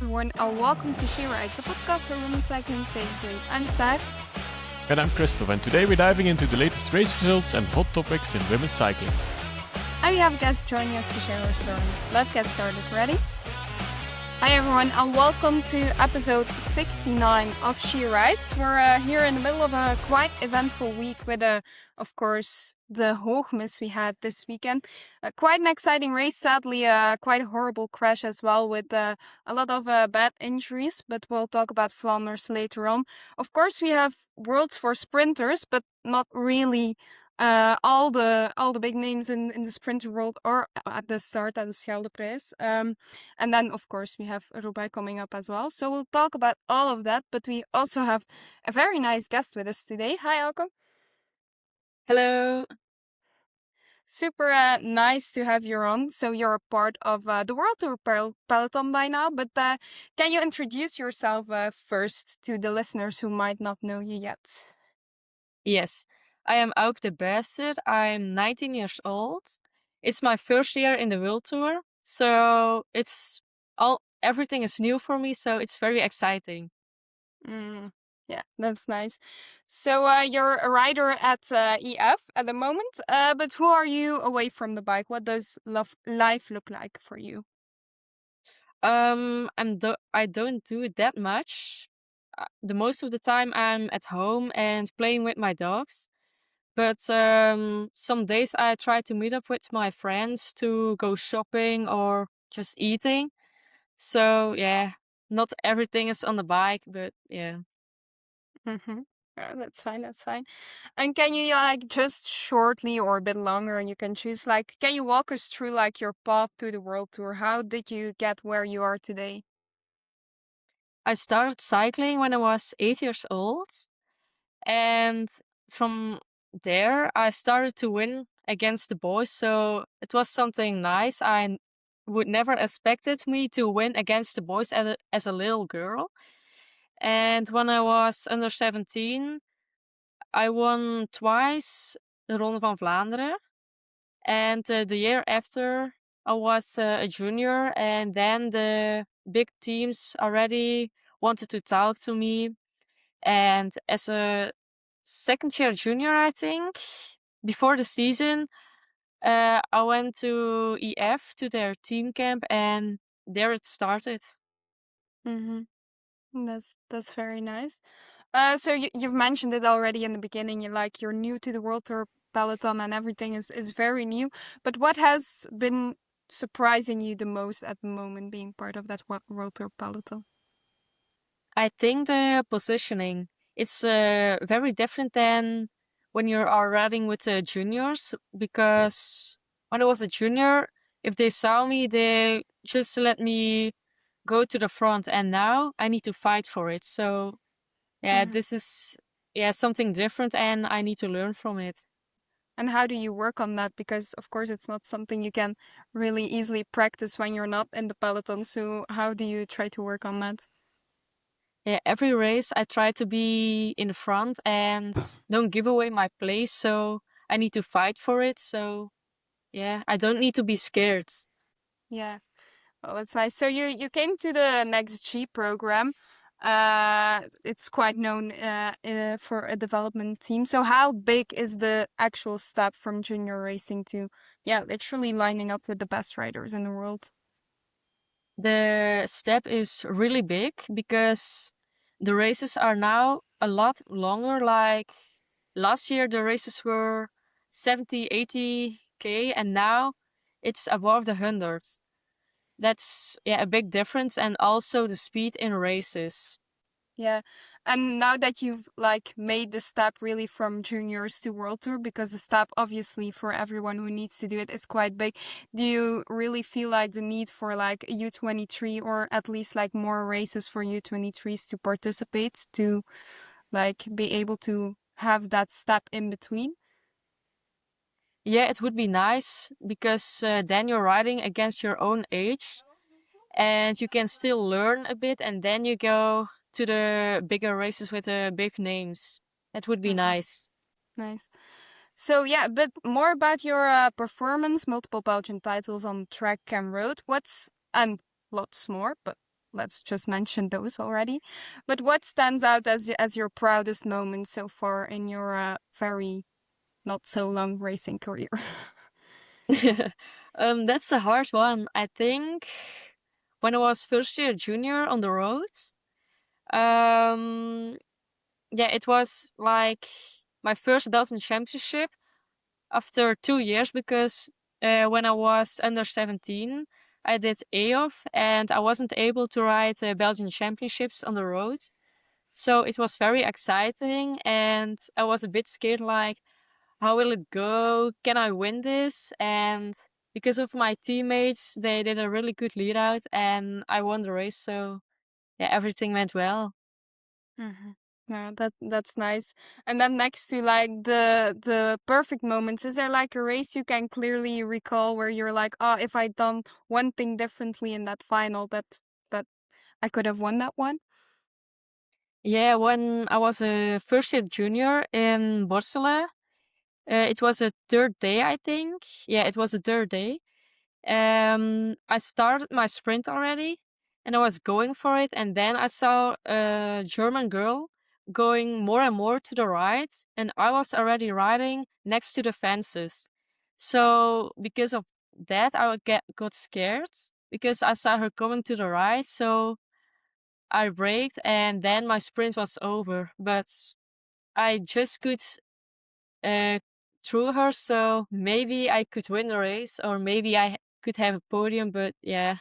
everyone, and welcome to She Rides, a podcast where women's cycling takes lead. I'm Saar. And I'm Kristof, and today we're diving into the latest race results and hot topics in women's cycling. And we have a guest joining us to share her story. Let's get started. Ready? Hi everyone, and welcome to episode 69 of She Rides. We're here in the middle of a quite eventful week with, of course, the Hoogmis we had this weekend. Quite an exciting race, sadly, quite a horrible crash as well with a lot of bad injuries, but we'll talk about Flanders later on. Of course, we have Worlds for sprinters, but not really all the big names in the sprinter world are at the start at the Scheldeprijs. And then, of course, we have Roubaix coming up as well. So we'll talk about all of that, but we also have a very nice guest with us today. Hi, Auke. Hello. Super nice to have you on. So you're a part of the World Tour peloton by now, but can you introduce yourself first to the listeners who might not know you yet? Yes, I am Auke de Buysser. I'm 19 years old. It's my first year in the World Tour, so everything is new for me, so it's very exciting. Yeah, that's nice. So you're a rider at EF at the moment, but who are you away from the bike? What does life look like for you? I don't do it that much. The most of the time I'm at home and playing with my dogs. But some days I try to meet up with my friends to go shopping or just eating. So yeah, not everything is on the bike, but yeah. Mm-hmm. Yeah, that's fine. That's fine. And can you just shortly or a bit longer, and you can choose can you walk us through your path through the World Tour? How did you get where you are today? I started cycling when I was 8 years old, and from there I started to win against the boys. So it was something nice. I would never expected me to win against the boys as a little girl. And when I was under 17, I won twice the Ronde van Vlaanderen. And the year after, I was a junior, and then the big teams already wanted to talk to me. And as a second year junior, I think, before the season, I went to EF to their team camp, and there it started. Mm-hmm. That's very nice. So you've mentioned it already in the beginning. You're new to the World Tour peloton, and everything is very new. But what has been surprising you the most at the moment, being part of that World Tour peloton? I think the positioning, it's very different than when you are riding with the juniors, because when I was a junior, if they saw me, they just let me go to the front, and now I need to fight for it. So yeah, this is something different, and I need to learn from it. And how do you work on that? Because of course it's not something you can really easily practice when you're not in the peloton. So how do you try to work on that? Yeah, every race I try to be in the front and don't give away my place. So I need to fight for it. So yeah, I don't need to be scared. Yeah. Well, that's nice. So you came to the NXTG program. It's quite known for a development team. So how big is the actual step from junior racing to literally lining up with the best riders in the world? The step is really big because the races are now a lot longer. Like last year, the races were 70, 80K, and now it's above the hundreds. That's a big difference, and also the speed in races. Yeah. And now that you've made the step really from juniors to World Tour, because the step obviously for everyone who needs to do it is quite big, do you really feel the need for a U23 or at least more races for U23s to participate to be able to have that step in between? Yeah, it would be nice because then you're riding against your own age and you can still learn a bit, and then you go to the bigger races with the big names. That would be nice. Nice. So a bit more about your performance, multiple Belgian titles on track and road. And lots more, but let's just mention those already. But what stands out as your proudest moment so far in your very not so long racing career? That's a hard one. I think when I was first year junior on the roads, um, yeah, it was like my first Belgian championship after 2 years because when I was under 17, I did AOF and I wasn't able to ride the Belgian championships on the road. So it was very exciting and I was a bit scared like, how will it go? Can I win this? And because of my teammates, they did a really good lead out and I won the race. So yeah, everything went well. Mm-hmm. Yeah, that's nice. And then next to like the perfect moments, is there like a race you can clearly recall where you're like, oh, if I'd done one thing differently in that final, that I could have won that one? Yeah, when I was a first year junior in Borselen, it was a third day, I think. Yeah, it was a third day. I started my sprint already and I was going for it. And then I saw a German girl going more and more to the right. And I was already riding next to the fences. So because of that, got scared because I saw her coming to the right. So I braked and then my sprint was over. But I just could uh, through her, so maybe I could win the race or maybe I could have a podium. But yeah,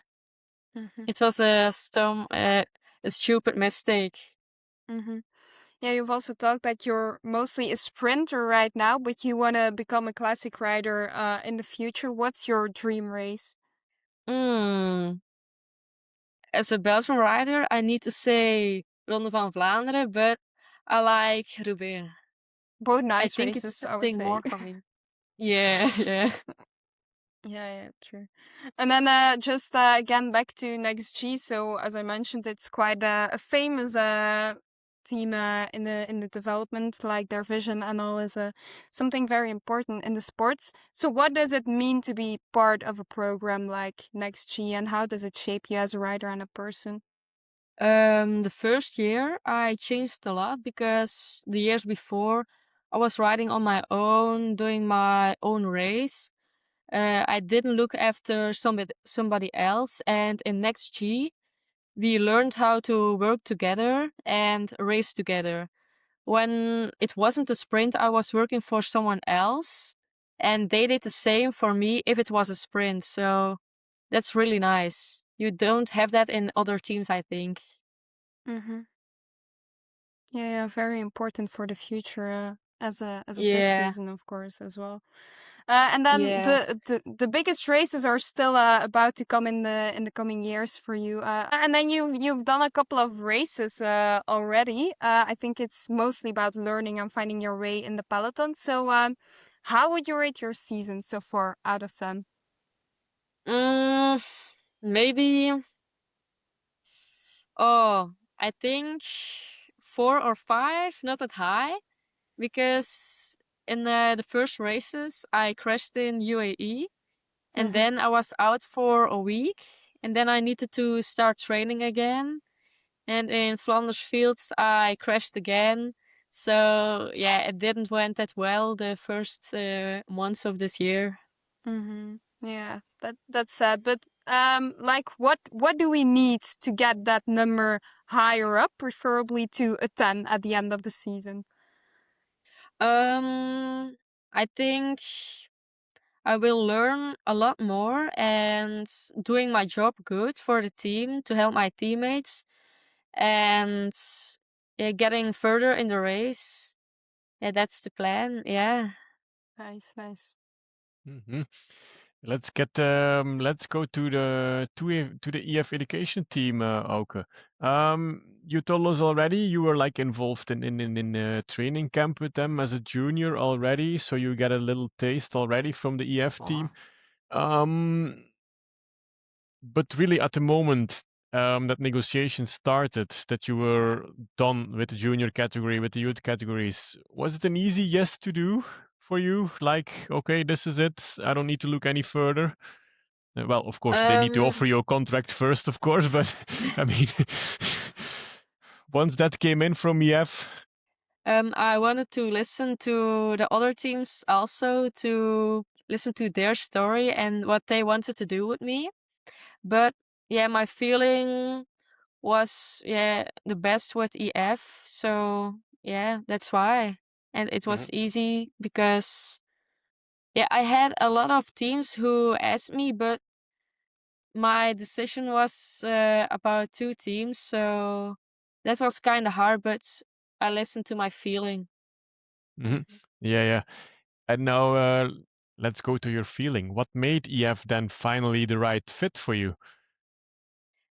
Mm-hmm. it was a stupid mistake. Mm-hmm. Yeah, you've also talked that you're mostly a sprinter right now, but you want to become a classic rider in the future. What's your dream race? Mm. As a Belgian rider, I need to say Ronde van Vlaanderen, but I like Roubaix. Both I nice think it's races, I would something say. more for me. Yeah, yeah. Yeah, true. And then just again back to NXTG. So as I mentioned, it's quite a famous team in the development. Like their vision and all is something very important in the sports. So what does it mean to be part of a program like NXTG, and how does it shape you as a rider and a person? The first year I changed a lot because the years before I was riding on my own, doing my own race. I didn't look after somebody else, and in Next G, we learned how to work together and race together. When it wasn't a sprint, I was working for someone else, and they did the same for me if it was a sprint. So that's really nice. You don't have that in other teams, I think. Mm-hmm. Yeah, very important for the future as of this Yeah. season, of course, as well. And then Yes. the biggest races are still about to come in the coming years for you. And then you've done a couple of races already. I think it's mostly about learning and finding your way in the peloton. So how would you rate your season so far out of 10? Mm, maybe. Oh, I think 4 or 5, not that high, because in the first races I crashed in UAE, and Mm-hmm. then I was out for a week, and then I needed to start training again. And in Flanders Fields, I crashed again. So yeah, it didn't went that well the first months of this year. Mm-hmm. Yeah, that's sad. But like what do we need to get that number higher up, preferably to a 10 at the end of the season? I think I will learn a lot more and doing my job good for the team to help my teammates and getting further in the race. Yeah, that's the plan. Yeah. Nice, nice. Hmm. Let's go to the EF education team, Auke. You told us already you were like involved in a training camp with them as a junior already, so you get a little taste already from the EF team. Um, but really, at the moment that negotiation started, that you were done with the junior category, with the youth categories, was it an easy yes to do for you? Like, okay, this is it. I don't need to look any further. Well, of course, they need to offer you a contract first, of course, but I mean, once that came in from EF. I wanted to listen to the other teams also, to listen to their story and what they wanted to do with me. But yeah, my feeling was the best with EF. So yeah, that's why. And it was easy because I had a lot of teams who asked me, but my decision was about 2 teams, so that was kind of hard, but I listened to my feeling. Yeah, yeah. And now let's go to your feeling. What made EF then finally the right fit for you?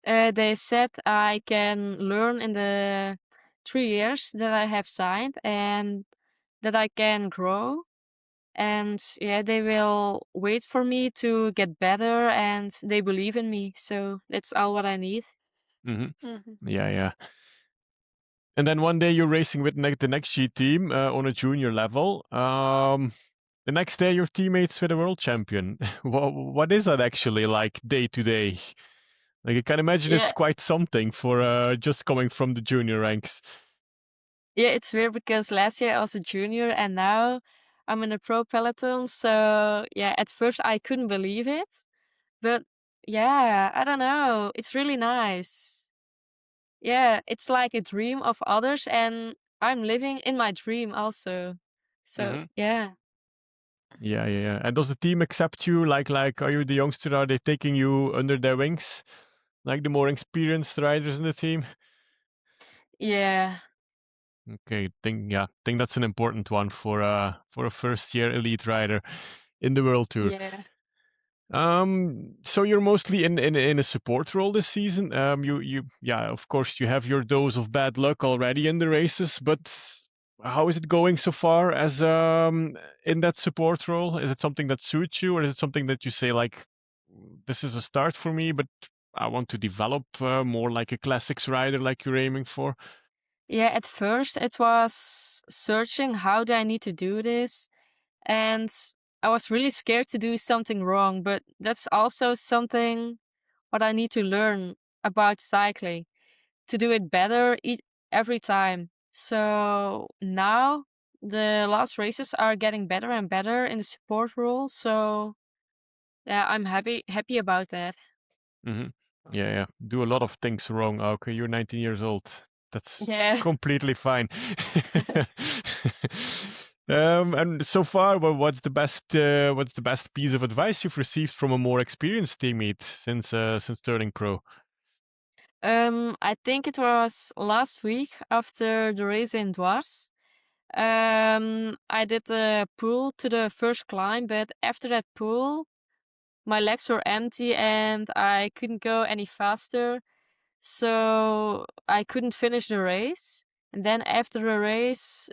They said I can learn in the 3 years that I have signed and that I can grow. And they will wait for me to get better and they believe in me. So that's all what I need. Yeah, yeah. And then one day you're racing with the next G team on a junior level. The next day your teammates with a world champion. What is that actually like day to day? Like I can imagine Yeah. it's quite something for just coming from the junior ranks. Yeah, it's weird because last year I was a junior and now I'm in a pro peloton. So at first I couldn't believe it. But I don't know. It's really nice. Yeah, it's like a dream of others and I'm living in my dream also. So Yeah, yeah, yeah. And does the team accept you? Like, are you the youngster? Are they taking you under their wings? Like the more experienced riders in the team? yeah. Okay, think that's an important one for a first year elite rider in the World Tour. Yeah. So you're mostly in a support role this season. Of course you have your dose of bad luck already in the races, but how is it going so far as in that support role? Is it something that suits you, or is it something that you say like, this is a start for me, but I want to develop more like a classics rider like you're aiming for? Yeah, at first it was searching how do I need to do this, and I was really scared to do something wrong, but that's also something what I need to learn about cycling to do it better every time. So now the last races are getting better and better in the support role, so I'm happy about that. Yeah, yeah. Do a lot of things wrong, Auke. You're 19 years old. That's Yeah. completely fine. And so far, well, what's the best piece of advice you've received from a more experienced teammate since turning pro? I think it was last week after the race in Dwars. I did a pull to the first climb, but after that pull, my legs were empty and I couldn't go any faster. So I couldn't finish the race. And then after the race,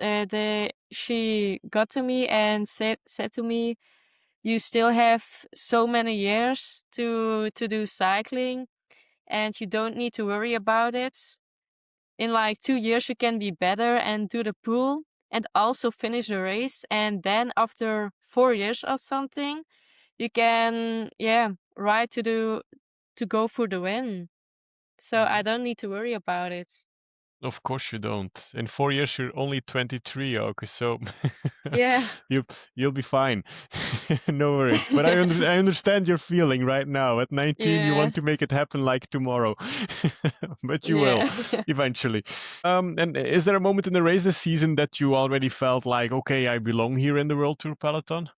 she got to me and said to me, "You still have so many years to do cycling, and you don't need to worry about it. In like 2 years, you can be better and do the pool and also finish the race. And then after 4 years or something, you can ride to go for the win. So I don't need to worry about it." Of course you don't. In 4 years, you're only 23, okay, so Yeah. you'll be fine. No worries. But I understand your feeling right now. At 19, you Yeah. want to make it happen like tomorrow, but you will Yeah. eventually. And is there a moment in the race this season that you already felt like, okay, I belong here in the World Tour peloton?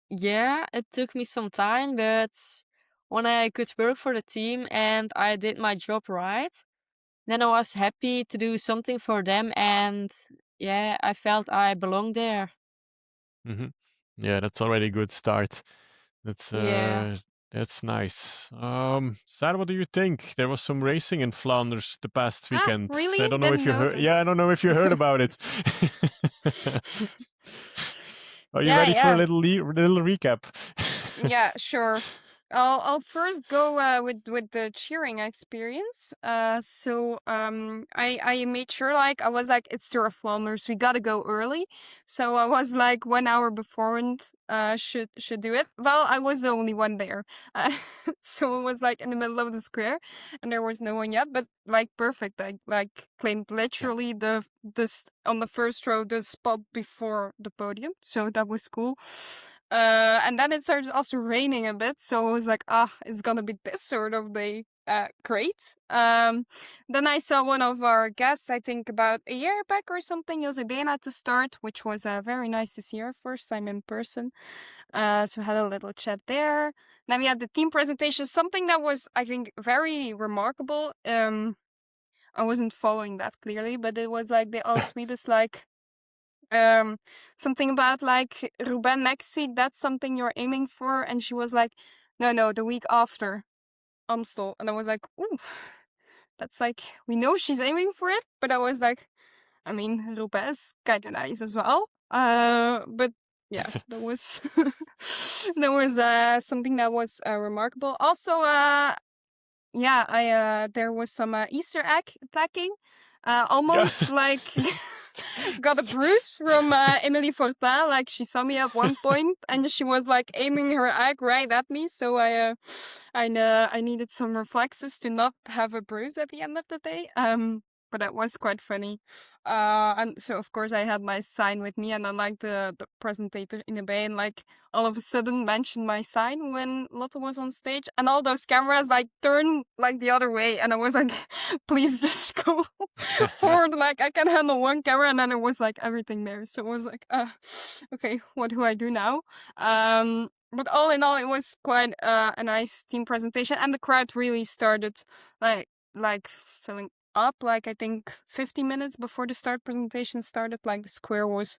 Yeah, it took me some time, but when I could work for the team and I did my job right, then I was happy to do something for them and I felt I belonged there. Yeah, that's already a good start. That's Yeah. uh, that's nice. Sarah, what do you think? There was some racing in Flanders the past Ah, weekend. I really? don't know if Didn't you heard. Yeah, I notice. don't know if you heard about it. Are you Yeah, ready for a yeah. little recap? Yeah, sure. I'll first go with the cheering experience. I made sure I was like, it's Tour of Flanders, we gotta go early. So I was like 1 hour before and should do it. Well, I was the only one there, so it was like in the middle of the square, and there was no one yet. But like perfect, I like claimed literally on the first row the spot before the podium, so that was cool. And then it started also raining a bit, so I was like, it's gonna be this sort of day. Great. Then I saw one of our guests, I think about a year back or something, Josebena, to start, which was very nice to see her first time in person. So had a little chat there. Then we had the team presentation, something that was, I think, very remarkable. I wasn't following that clearly, but it was like they all Swedish like something about like Roubaix next week, that's something you're aiming for. And she was like, no, the week after Amstel. And I was like, ooh, that's like, we know she's aiming for it. But I was like, I mean, Roubaix is kind of nice as well. But yeah, that was that was something that was remarkable. Also, there was some Easter egg attacking. Almost like got a bruise from Emily Fortin. Like she saw me at one point and she was like aiming her egg right at me. So I needed some reflexes to not have a bruise at the end of the day. But that was quite funny. And so of course I had my sign with me, and then like the presentator in the bay, and like all of a sudden mentioned my sign when Lotte was on stage, and all those cameras like turned like the other way, and I was like, please just go forward, like I can handle one camera. And then it was like everything there, so it was like okay, what do I do now? But all in all, it was quite a nice team presentation, and the crowd really started like filling up. Like I think 50 minutes before the start presentation started, like the square was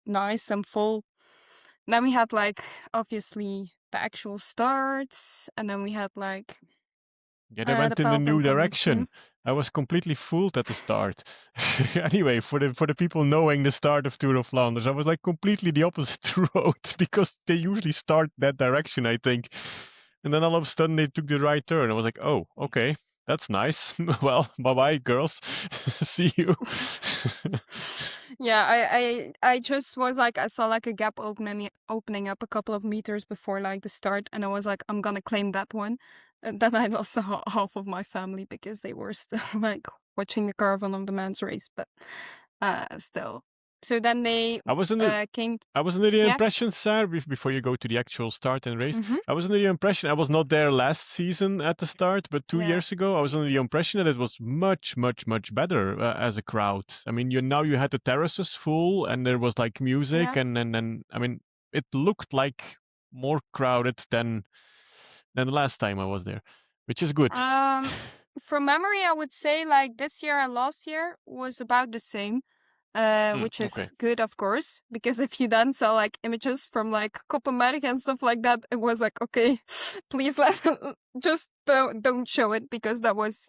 nice and full. Then we had like obviously the actual starts, and then we had like Yeah, they the went in a new peloton coming through. direction. I was completely fooled at the start. Anyway, for the people knowing the start of Tour of Flanders, I was like completely the opposite road, because they usually start that direction, I think. And then all of a sudden they took the right turn. I was like, oh, okay, that's nice. Well, bye-bye, girls. See you. Yeah, I just was like, I saw like a gap opening up a couple of meters before like the start, and I was like, I'm gonna claim that one. And then I lost half of my family because they were still like watching the Caravan of the Man's race, but still. So then they I was under came. I was under the Yeah. impression, Sarah, before you go to the actual start and race, Mhm. I was under the impression, I was not there last season at the start, but 2 years Yeah. ago, I was under the impression that it was much, much, much better as a crowd. I mean, you had the terraces full, and there was like music, Yeah. and I mean, it looked like more crowded than the last time I was there, which is good. From memory, I would say like this year and last year was about the same. Which is Okay. good, of course, because if you then saw like images from like Koppenberg and stuff like that, it was like, okay, please just don't show it, because that was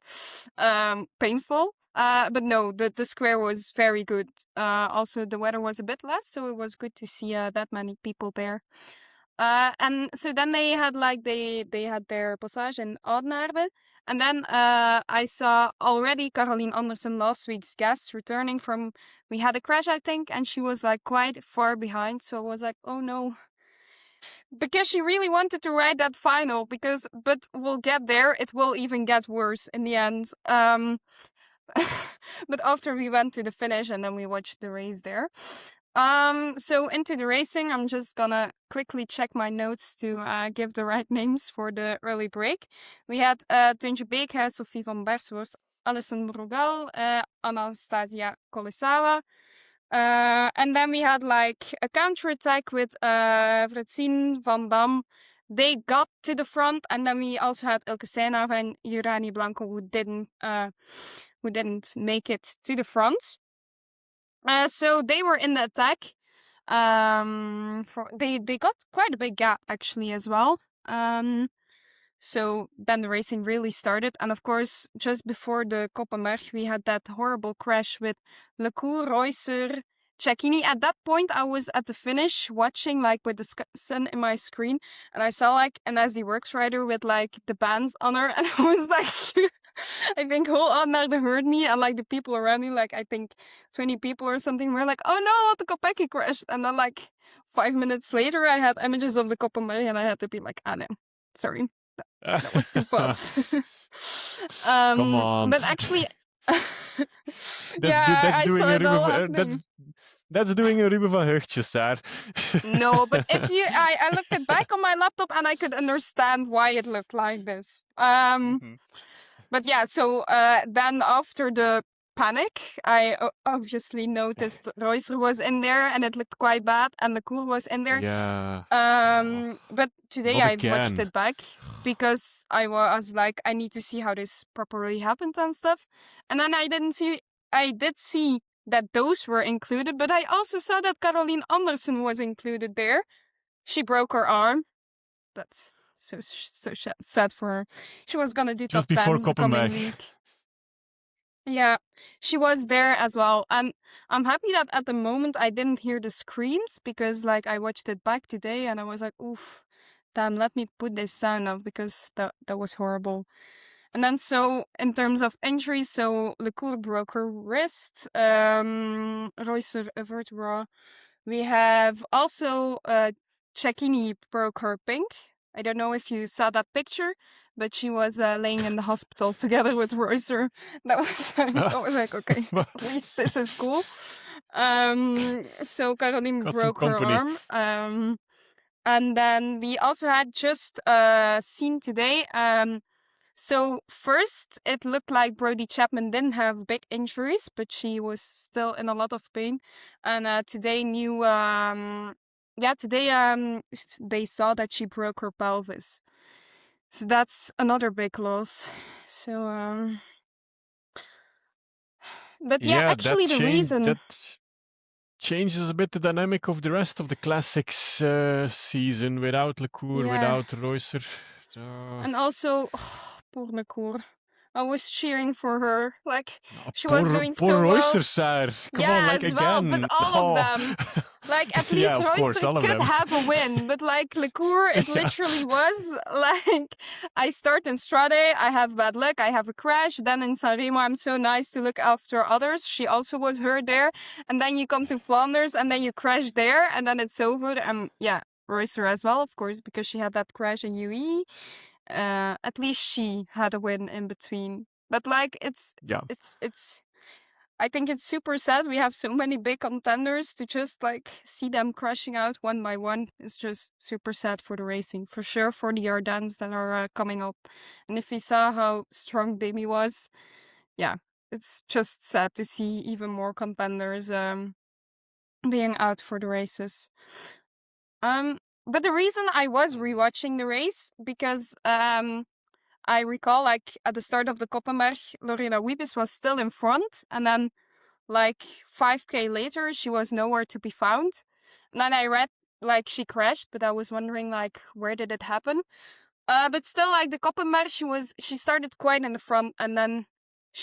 painful. But no, the square was very good. Also the weather was a bit less, so it was good to see that many people there. And so then they had like they had their passage in Oudenaarde. And then I saw already Caroline Andersen, last week's guest, returning from. We had a crash, I think, and she was like quite far behind. So I was like, oh no, because she really wanted to ride that final. But we'll get there. It will even get worse in the end. But after we went to the finish and then we watched the race there. So into the racing, I'm just gonna quickly check my notes to give the right names for the early break. We had Tuntje Beekhuis, Sophie van Bersworst, Alison Brugal, Anastasia Kolisawa. And then we had like a counter-attack with Francine van Dam. They got to the front, and then we also had Ilke Seenaar and Urani Blanco who didn't make it to the front. So they were in the attack. They got quite a big gap actually as well. So then the racing really started, and of course, just before the Koppenberg, we had that horrible crash with Lecour, Reusser, Cecchini. At that point, I was at the finish watching like with the sun in my screen, and I saw like an SD Works rider with like the bands on her, and I was like, I think whole Anarde heard me, and like the people around me, like I think 20 people or something, were like, oh no, the Kopecky crashed. And then like 5 minutes later, I had images of the Koppenberg, and I had to be like, ah no, sorry, that was too fast. Come on. But actually, That's I doing saw a it all Ruben. happening. That's doing a Ruben van Hurtje, Saar. No, but if I looked it back on my laptop and I could understand why it looked like this. But yeah, so then after the panic, I obviously noticed Reusser was in there and it looked quite bad, and the Koer was in there. Yeah. But today Not I watched again. it back because I was like, I need to see how this properly happened and stuff. And then I did see that those were included, but I also saw that Caroline Andersen was included there. She broke her arm. That's so sad for her. She was gonna do Just top before 10s the coming Koppenberg. week. Yeah, she was there as well. And I'm happy that at the moment I didn't hear the screams, because like I watched it back today and I was like, oof, damn, let me put this sound off, because that was horrible. And then so in terms of injuries, so Lecour broke her wrist, Reusser a vertebra. We have also Cecchini broke her pink. I don't know if you saw that picture, but she was laying in the hospital together with Reusser. That was like, okay, at least this is cool. So Caroline Got some broke her company. arm. And then we also had just seen today. So first, it looked like Brodie Chapman didn't have big injuries, but she was still in a lot of pain. And today, they saw that she broke her pelvis. So that's another big loss. So, but yeah, actually, the reason. That changes a bit the dynamic of the rest of the classics season without Lecour, without Reusser. And also, poor Lecour. I was cheering for her. Like, she was doing so Reusser, well. Saar. Come Yeah, on, like as again. well, but all of them. Like, at least Reusser could have a win, but like Lecour, it literally was like, I start in Strade, I have bad luck, I have a crash, then in Sanremo I'm so nice to look after others, she also was hurt there, and then you come to Flanders, and then you crash there, and then it's over, and yeah, Reusser as well, of course, because she had that crash in UE. At least she had a win in between. But like, it's I think it's super sad. We have so many big contenders, to just like see them crashing out one by one. It's just super sad for the racing, for sure, for the Ardennes that are coming up. And if we saw how strong Demi was, yeah, it's just sad to see even more contenders being out for the races. But the reason I was rewatching the race, because I recall, like, at the start of the Koppenberg, Lorena Wiebes was still in front, and then, like, 5K later, she was nowhere to be found. And then I read, like, she crashed, but I was wondering, like, where did it happen? But still, like, the Koppenberg, she started quite in the front, and then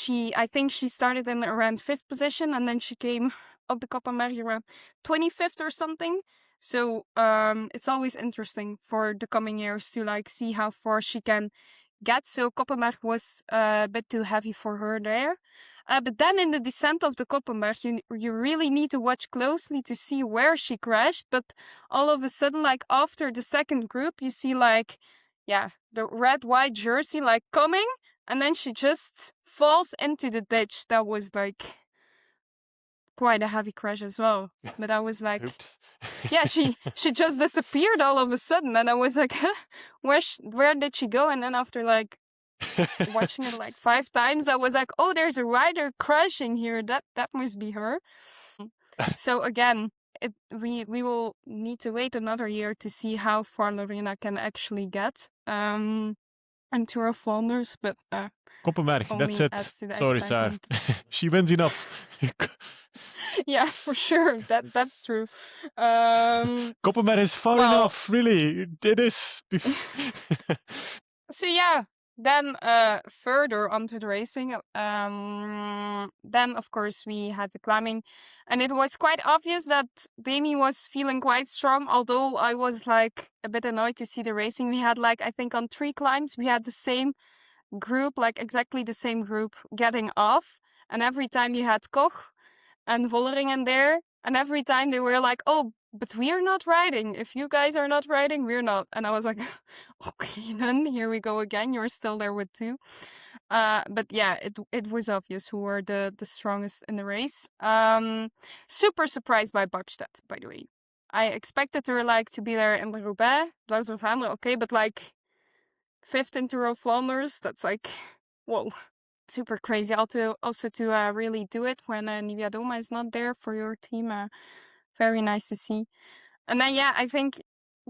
I think she started in around 5th position, and then she came up the Koppenberg around 25th or something. So, it's always interesting for the coming years to, like, see how far she can get. So Koppenberg was a bit too heavy for her there. But then in the descent of the Koppenberg, you really need to watch closely to see where she crashed. But all of a sudden, like after the second group, you see like, yeah, the red-white jersey like coming, and then she just falls into the ditch. That was like quite a heavy crash as well. But I was like, yeah, she just disappeared all of a sudden, and I was like, huh, where did she go? And then after like watching it like 5 times, I was like, oh, there's a rider crashing here. That must be her. So again, we will need to wait another year to see how far Lorena can actually get and Tour of Flanders, but Koppenberg, that's it. Sorry, Saar. She wins enough. Yeah, for sure. That's true. Koppenberg is far enough, really. It is. So yeah, Then further onto the racing, then of course we had the climbing, and it was quite obvious that Demi was feeling quite strong, although I was like a bit annoyed to see the racing. We had like, I think on 3 climbs, we had the same group, like exactly the same group getting off, and every time you had Koch and Vollering in there, and every time they were like, oh, but we're not riding. If you guys are not riding, we're not. And I was like, okay, then here we go again. You're still there with 2. But yeah, it was obvious who were the strongest in the race. Super surprised by Bakstedt, by the way. I expected her like to be there in the Roubaix, Tour of Flanders, okay, but like 5th in Tour of Flanders, that's like, whoa. Super crazy also to really do it when Nivea Doma is not there for your team. Very nice to see. And then, yeah, I think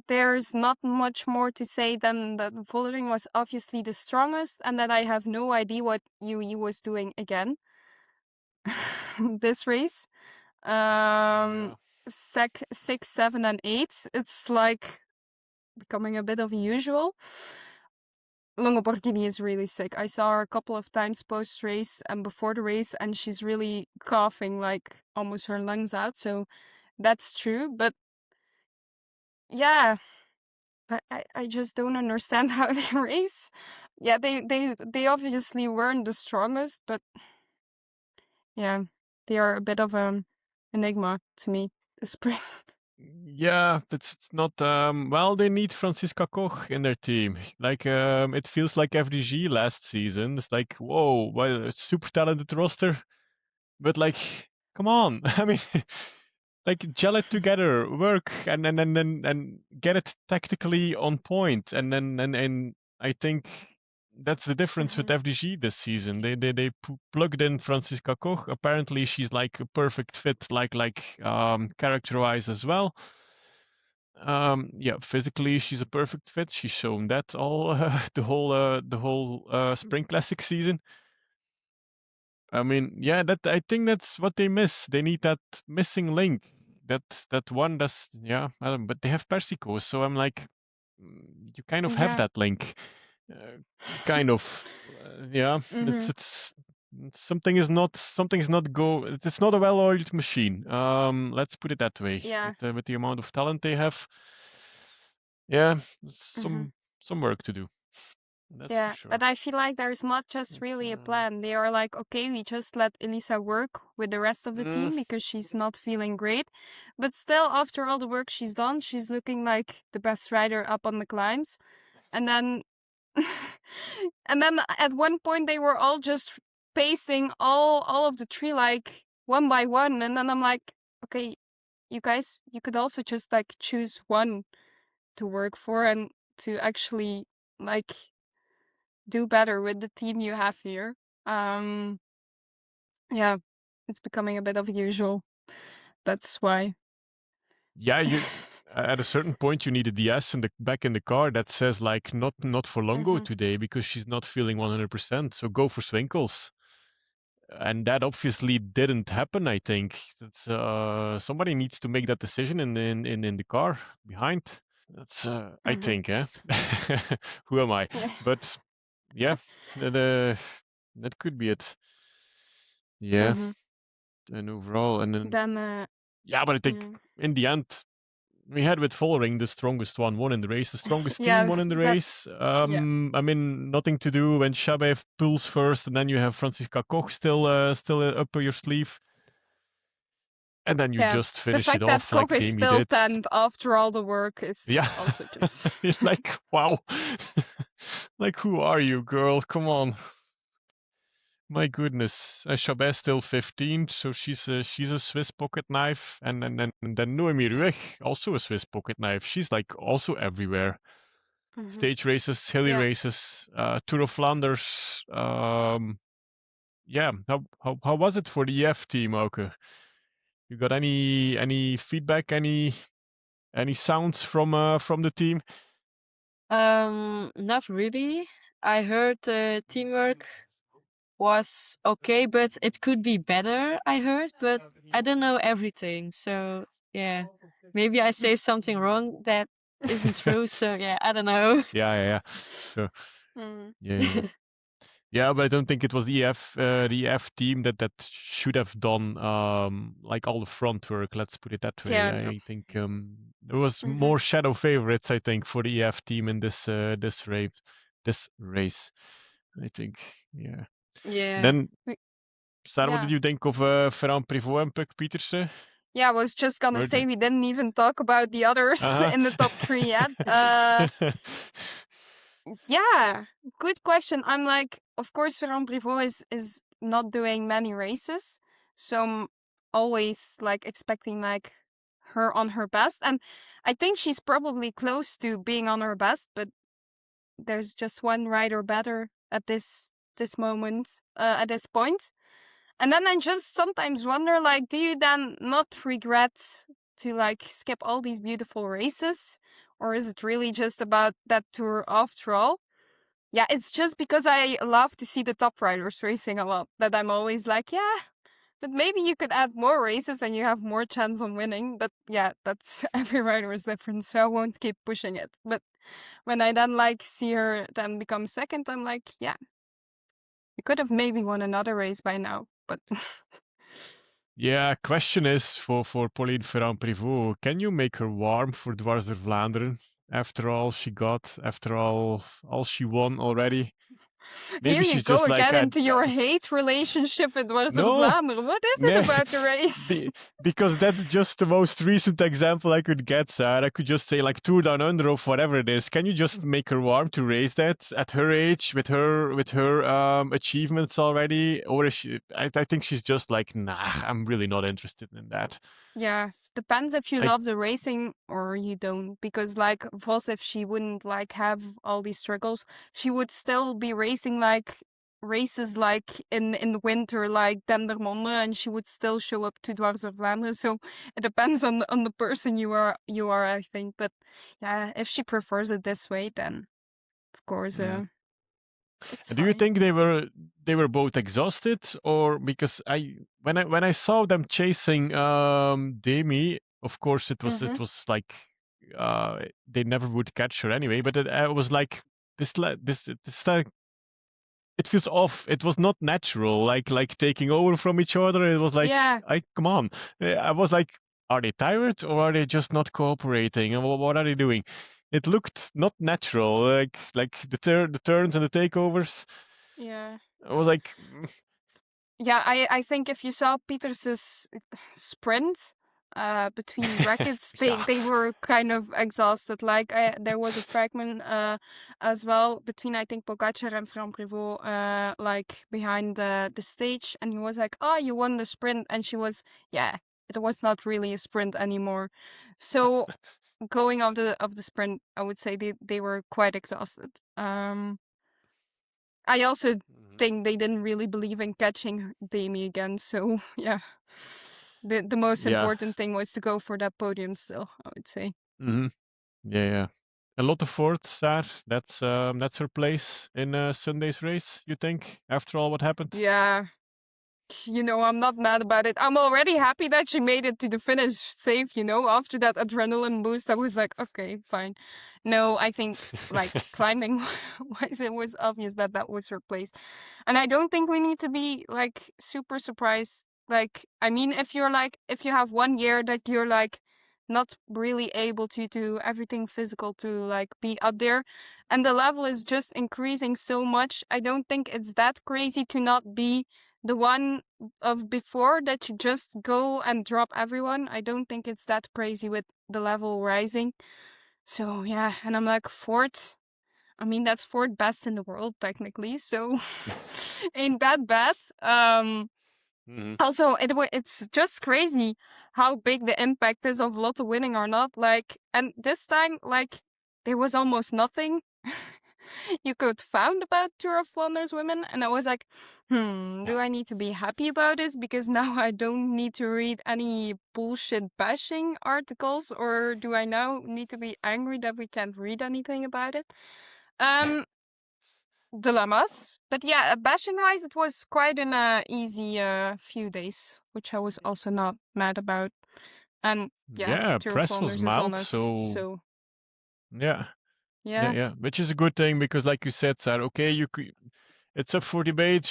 there's not much more to say than that Vollering was obviously the strongest and that I have no idea what Yui was doing again this race. 6, 7, and 8. It's like becoming a bit of usual. Longoborghini is really sick. I saw her a couple of times post-race and before the race, and she's really coughing like almost her lungs out. So that's true. But yeah, I just don't understand how they race. Yeah, they obviously weren't the strongest, but yeah, they are a bit of an enigma to me this spring. Yeah, but it's not. Well, they need Franziska Koch in their team. Like, it feels like FDG last season. It's like, whoa, well, it's super talented roster, but like, come on. I mean, like, gel it together, work, and get it tactically on point, and then I think that's the difference with FDG this season. They plugged in Franziska Koch. Apparently, she's like a perfect fit, character-wise as well. Yeah, physically she's a perfect fit. She's shown that all the whole Spring Classic season. I mean, yeah, that I think that's what they miss. They need that missing link. That one that's yeah, I don't, but they have Persico, so I'm like, you kind of have Yeah. that link, kind of. Yeah, it's something is not go. It's not a well-oiled machine. Let's put it that way. Yeah. With the amount of talent they have. Yeah, some work to do. That's for Yeah, sure. but I feel like there's not just really a plan. They are like, okay, we just let Elisa work with the rest of the team because she's not feeling great. But still, after all the work she's done, she's looking like the best rider up on the climbs. And then, and then at one point they were all just pacing all of the tree like one by one. And then I'm like, okay, you guys, you could also just like choose one to work for and to actually like do better with the team you have here. Yeah, it's becoming a bit of usual. That's why. Yeah, you at a certain point you need a DS in the back in the car that says like not for Longo today because she's not feeling 100%. So go for Swinkles. And that obviously didn't happen. I think that's somebody needs to make that decision in the car behind. That's I think, eh? Who am I? But yeah, that could be it. Yeah, and overall, and then yeah, but I think in the end, we had with Vollering the strongest one won in the race, the strongest team won in the race. I mean, nothing to do when Shabev pulls first, and then you have Franziska Koch still up your sleeve. And then you just finish it off like Demi did. The fact that Koch is still 10th after all the work is also just... It's like, wow. Like, who are you, girl? Come on. My goodness. Chabet still 15th, so she's a Swiss pocket knife. And then Noemi Ruech, also a Swiss pocket knife. She's like also everywhere. Stage races, hilly races, Tour of Flanders. Yeah, how was it for the EF team, Auke? You got any feedback, any sounds from the team? Not really. I heard teamwork was okay, but it could be better, I heard, but I don't know everything. So yeah, maybe I say something wrong that isn't true. So yeah, I don't know. Yeah, sure. Mm. Yeah. Yeah, but I don't think it was the EF team that should have done like all the front work. Let's put it that way. Yeah, no. I think there was Hmm. more shadow favorites. I think for the EF team in this race. I think, yeah. Yeah. Then, We- Sarah, what did Yeah. you think of Ferran Prevot and Puck Pieterse? Yeah, I was just gonna Were say they? we didn't even talk about the others Uh in the top three yet. huh. Yeah, good question. I'm like, of course, Ferrand Prevot is not doing many races, so I'm always like expecting like her on her best, and I think she's probably close to being on her best, but there's just one rider better at this moment, at this point. And then I just sometimes wonder, like, do you then not regret to like skip all these beautiful races, or is it really just about that tour after all? Yeah, it's just because I love to see the top riders racing a lot that I'm always like, yeah, but maybe you could add more races and you have more chance on winning. But yeah, that's every rider is different, so I won't keep pushing it. But when I then like see her then become second, I'm like, yeah, you could have maybe won another race by now. But Yeah, question is for Pauline Ferrand-Prévot, can you make her warm for Dwars door Vlaanderen? After all she got, after all she won already. here Maybe you she's go just like, again into your hate relationship with Reusser no, Vlaanderen. What is it nah, about the race? because that's just the most recent example I could get, Sarah. I could just say like Tour Down Under or whatever it is. Can you just make her warm to race that at her age with her achievements already? Or is she, I think she's just like, nah, I'm really not interested in that. Yeah, depends if you I love the racing or you don't. Because like Vos, if she wouldn't like have all these struggles, she would still be racing like races like in the winter, like Dendermonde, and she would still show up to Dwars of Vlaanderen. So it depends on the person you are, I think. But yeah, if she prefers it this way, then of course, mm. it's Do you fine. think they were both exhausted, or because when I saw them chasing Demi, of course it was Mm-hmm. it was like they never would catch her anyway, but it was like this like it feels off. It was not natural, like taking over from each other. It was like, Yeah, I come on. I was like, are they tired or are they just not cooperating? And what are they doing? It looked not natural, like the turns and the takeovers. yeah. I was like, Yeah, I think if you saw Pieters's sprint between brackets, they yeah. they were kind of exhausted. Like there was a fragment as well between I think Pogacar and Fran Prevot like behind the stage, and he was like, "Oh, you won the sprint," and she was, "Yeah, it was not really a sprint anymore." So going of the sprint, I would say they were quite exhausted. I also Mhm. think they didn't really believe in catching Demi again. So yeah, the most Yeah. important thing was to go for that podium still, I would say. Hmm. Yeah, yeah. A lot of Ford, Sar. That's her place in Sunday's race. You think? After all, what happened? Yeah, I'm not mad about it. I'm already happy that she made it to the finish safe, after that adrenaline boost. I was like, okay, fine. No, I think like climbing wise, it was obvious that that was her place. And I don't think we need to be like super surprised. Like, I mean, if you have 1 year that you're like not really able to do everything physical to like be up there, and the level is just increasing so much, I don't think it's that crazy to not be the one of before that you just go and drop everyone. I don't think it's that crazy with the level rising. So yeah, and I'm like fourth. I mean, that's fourth best in the world technically, so ain't that bad. Mhm. Also, it's just crazy how big the impact is of Lotto winning or not. Like, and this time, like, there was almost nothing you could found about Tour of Flanders women, and I was like, do I need to be happy about this because now I don't need to read any bullshit bashing articles, or do I now need to be angry that we can't read anything about it? Um, Dilemmas. But yeah, bashing wise, it was quite an easy few days, which I was also not mad about. And yeah, Yeah, Tour of press was Flanders is mild, honest, so so yeah. Yeah, which is a good thing because, like you said, Sarah, okay, it's up for debate.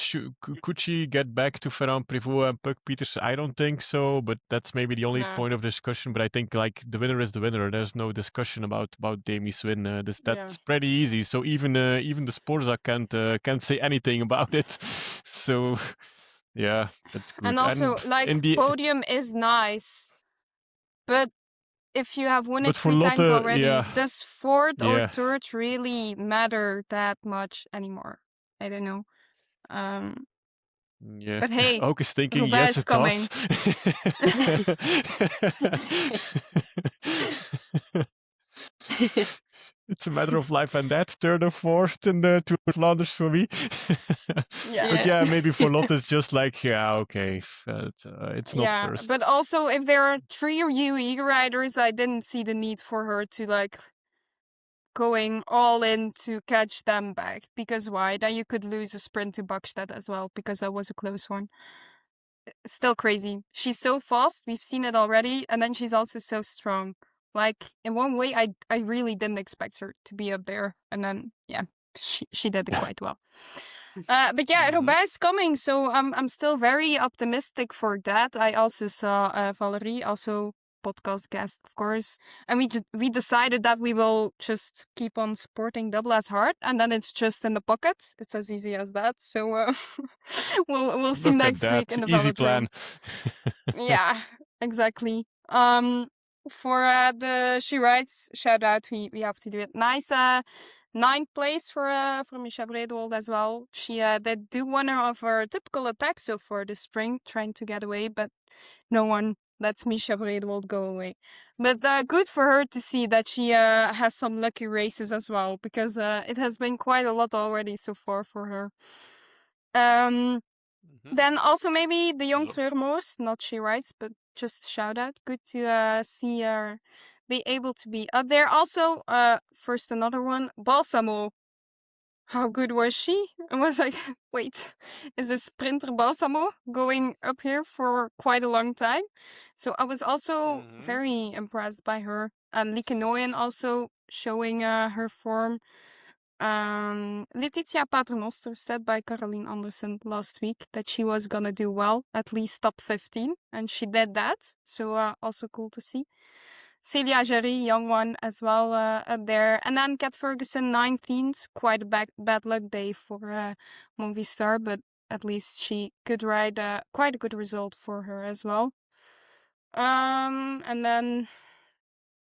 Could she get back to Ferrand Prévot and Puck Peters? I don't think so, but that's maybe the only No. point of discussion. But I think like the winner is the winner. There's no discussion about Demi's win. That's pretty easy. So even the Sporza can't say anything about it. So yeah, that's good. And also, like, in the podium is nice, but if you have won it but for 3 times Lotte, already, yeah, does fourth or yeah. third really matter that much anymore? I don't know. Yeah, But hey, Auke is thinking, Roubaix yes, is it coming. does. It's a matter of life and death, third or fourth in the Tour of Flanders for me. But yeah, maybe for Lotte it's just like, yeah, okay, it's not first. But also if there are 3 UE riders, I didn't see the need for her to like going all in to catch them back. Because why? Then you could lose a sprint to Bakstad as well, because that was a close one. Still crazy. She's so fast, we've seen it already, and then she's also so strong. Like, in one way, I really didn't expect her to be up there. And then, yeah, she did it quite well. But yeah, Roubaix is coming, so I'm still very optimistic for that. I also saw Valerie, also podcast guest, of course, and we decided that we will just keep on supporting Double as hard, and then it's just in the pocket. It's as easy as that. So we'll see Look at next week that. in the Easy velodrome. plan. Yeah, exactly. For the She Rides shout out, we have to do it. Nice 9th place for Misha Bredewold as well. She did do one of her typical attacks so far this spring, trying to get away, but no one lets Misha Bredewold go away. But good for her to see that she has some lucky races as well, because it has been quite a lot already so far for her. Then also maybe the young Fleuremoos, not She Rides, but just shout out. Good to see her be able to be up there. Also, first another one, Balsamo. How good was she? I was like, wait, is this sprinter Balsamo going up here for quite a long time? So I was also very impressed by her. And Lieke Nooyen also showing her form. Letitia Paternoster said by Caroline Anderson last week that she was gonna do well, at least top 15, and she did that. So also cool to see. Celia Jarry, young one as well, up there. And then Kat Ferguson, 19th. Quite a bad luck day for Movistar, but at least she could ride quite a good result for her as well. And then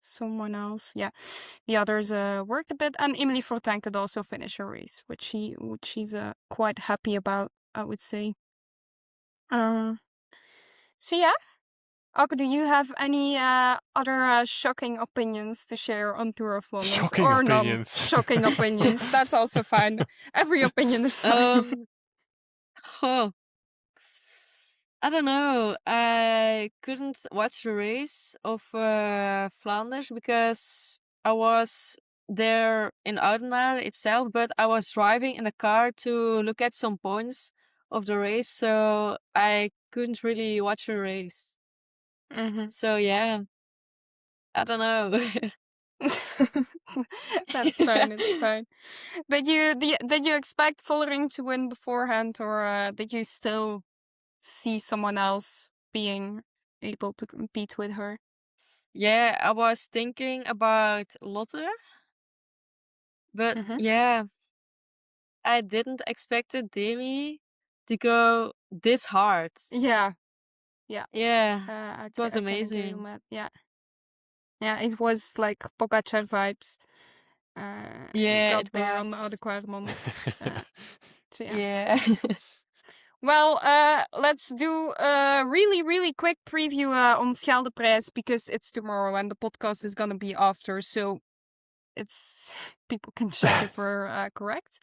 someone else, yeah, the others worked a bit, and Emily Fortin could also finish her race, which she's quite happy about, I would say. So yeah. Auke, do you have any other shocking opinions to share on Tour of Flanders? Shocking or opinions. non-shocking opinions? That's also fine. Every opinion is fine. I don't know. I couldn't watch the race of Flanders because I was there in Oudenaarde itself, but I was driving in a car to look at some points of the race, so I couldn't really watch the race. So yeah, I don't know. That's fine. It's fine. Did you expect Vollering to win beforehand, or did you still see someone else being able to compete with her? Yeah, I was thinking about Lotte, but yeah, I didn't expect Demi to go this hard. Yeah. It was amazing. Yeah, it was like Pogacar vibes. Yeah, got it there was. on the Oude Kwaremond. So yeah. Yeah. Well, let's do a really, really quick preview on Scheldeprijs, because it's tomorrow and the podcast is gonna be after, so it's people can check if we're correct.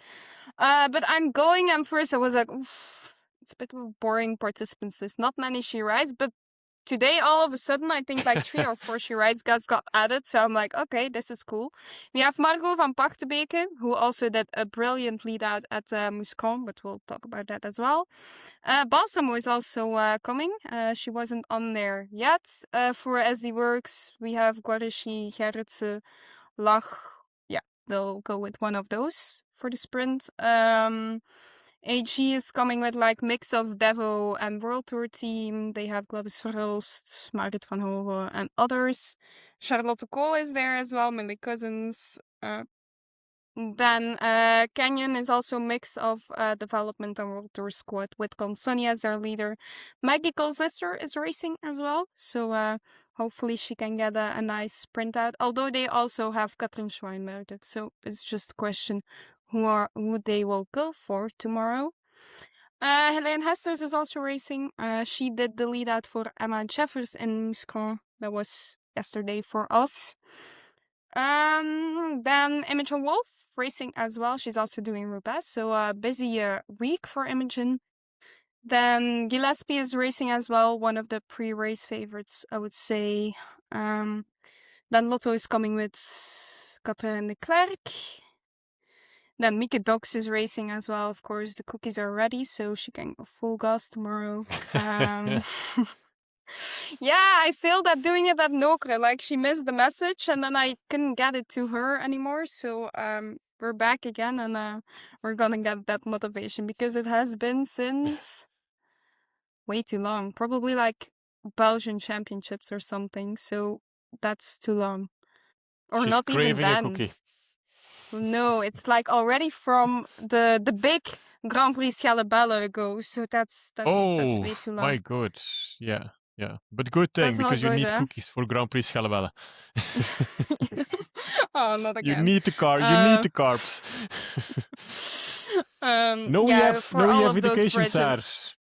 But I'm going, and first I was like, oof, it's a bit of a boring participants list. Not many She Rides, but today all of a sudden I think like 3 or 4 She Rides guys got added, so I'm like, okay, this is cool. We have Margot van Pachtenbeke, who also did a brilliant lead out at Mouscron, but we'll talk about that as well. Balsamo is also coming. She wasn't on there yet. For SD Works, we have Guarishi, Gerritsen, Lach. Yeah, they'll go with one of those for the sprint. AG is coming with like mix of Devo and World Tour team. They have Gladys Verhulst, Marit van Hoven, and others. Charlotte Kool is there as well, Millie Cousins. Then Canyon is also a mix of development and World Tour squad with Consoni as their leader. Maggie Cole's sister is racing as well, so hopefully she can get a nice sprint out. Although they also have Katrin Schweinberger, so it's just a question who they will go for tomorrow. Helene Hesters is also racing. She did the lead out for Emma Jeffers in Mouscron. That was yesterday for us. Then Imogen Wolf racing as well. She's also doing Roubaix, so a busy week for Imogen. Then Gillespie is racing as well, one of the pre-race favorites, I would say. Then Lotto is coming with Catherine de Klerk. Then Mieke Dox is racing as well. Of course, the cookies are ready, so she can go full gas tomorrow. Yeah, I failed at doing it at Nokere. Like, she missed the message, and then I couldn't get it to her anymore. So we're back again, and we're gonna get that motivation, because it has been since way too long. Probably like Belgian championships or something. So that's too long. Or She's not even craving a then. cookie. No, it's like already from the big Grand Prix Scheldeprijs ago. So that's way too long. My God. Yeah. But good thing, That's not because you good, need huh? cookies for Grand Prix Scheldeprijs. Oh, not again. You need the carbs. No for all EF of those education, Saar. bridges.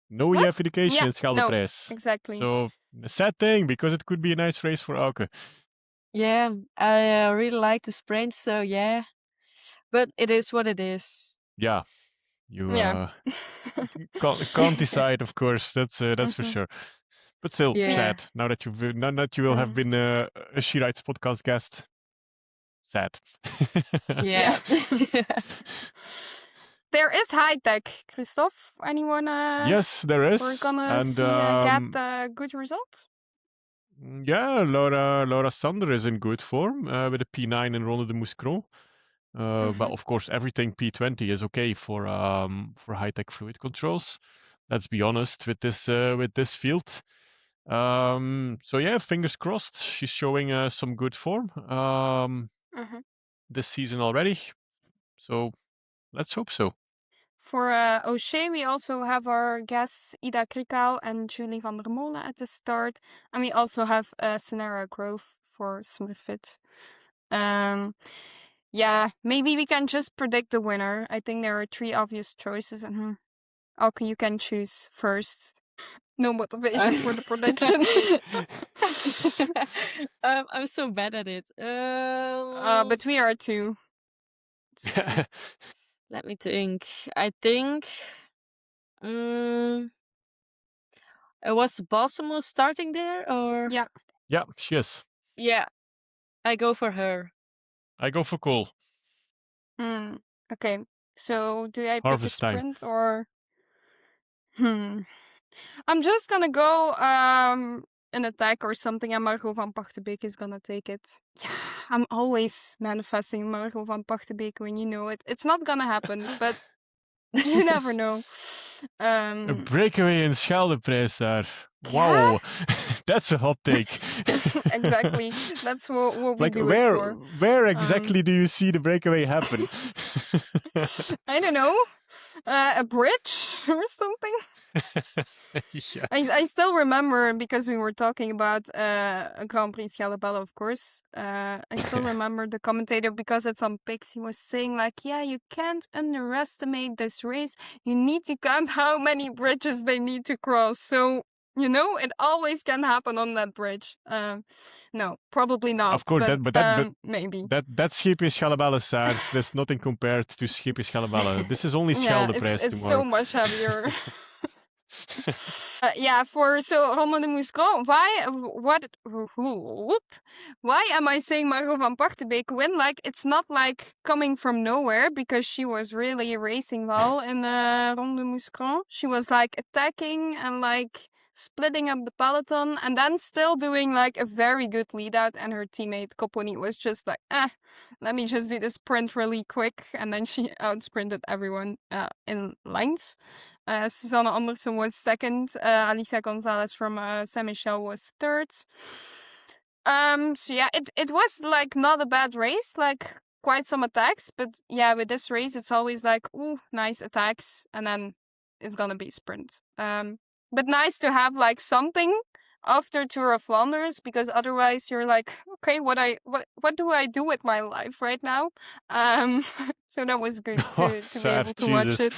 No What? EF education in No, Scheldeprijs. exactly. So, a sad thing, because it could be a nice race for Auke. Yeah, I really like the sprint, so yeah. But it is what it is. Yeah. You Yeah. can't decide, of course. That's for sure. But still, Yeah. sad. Now that you will have been a She Writes podcast guest. Sad. Yeah. There is high tech, Kristof. Anyone? Yes, there is. We're gonna And get good results. yeah, Laura Sander is in good form with a P9 in Ronde de Mouscron. But of course, everything P20 is okay for high tech fluid controls. Let's be honest with this field. So yeah, fingers crossed. She's showing some good form this season already. So let's hope so. For O'Shea, we also have our guests Ida Krikau and Julie van der Molen at the start. And we also have Sonara Grove for Smurfit. Yeah, maybe we can just predict the winner. I think there are 3 obvious choices. And Auke, you can choose first. No motivation for the prediction. I'm so bad at it. But we are too. So. Let me think. I think was Balsamo starting there, or? Yeah. Yeah, she is. Yeah, I go for her. I go for Cole. Okay. So do I pick a Harvest time. sprint or? I'm just gonna go an attack or something, and Margot van Pachtenbeek is gonna take it. Yeah, I'm always manifesting Margot van Pachtenbeek when you know it. It's not gonna happen, but you never know. A breakaway in Scheldeprijs there. Wow, that's a hot take. Exactly, that's what we like do it for. Where exactly do you see the breakaway happen? I don't know, a bridge or something. Yeah. I still remember, because we were talking about a Grand Prix Scheldeprijs, of course. I still remember the commentator, because it's on Pix, he was saying like, yeah, you can't underestimate this race. You need to count how many bridges they need to cross. So, you know, it always can happen on that bridge. No, probably not. Of course, but maybe. That's Scheepjes Scheldeprijs, Saar. There's nothing compared to Scheepjes Scheldeprijs. This is only Scheldeprijs it's tomorrow. so much heavier. So Ronde de Mouscron, why am I saying Margot van Pachtenbeek win? Like, it's not like coming from nowhere, because she was really racing well in Ronde de Mouscron. She was like attacking and like splitting up the peloton, and then still doing like a very good lead out. And her teammate Copponi was just like, let me just do the sprint really quick. And then she out-sprinted everyone in lengths. Susanne Andersen was second. Alicia Gonzalez from Saint-Michel was third. So yeah, it was like not a bad race, like quite some attacks, but yeah, with this race it's always like, ooh, nice attacks, and then it's gonna be sprint. But nice to have like something after Tour of Flanders, because otherwise you're like, okay, what do I do with my life right now? So that was good to be Sad, able to watch it.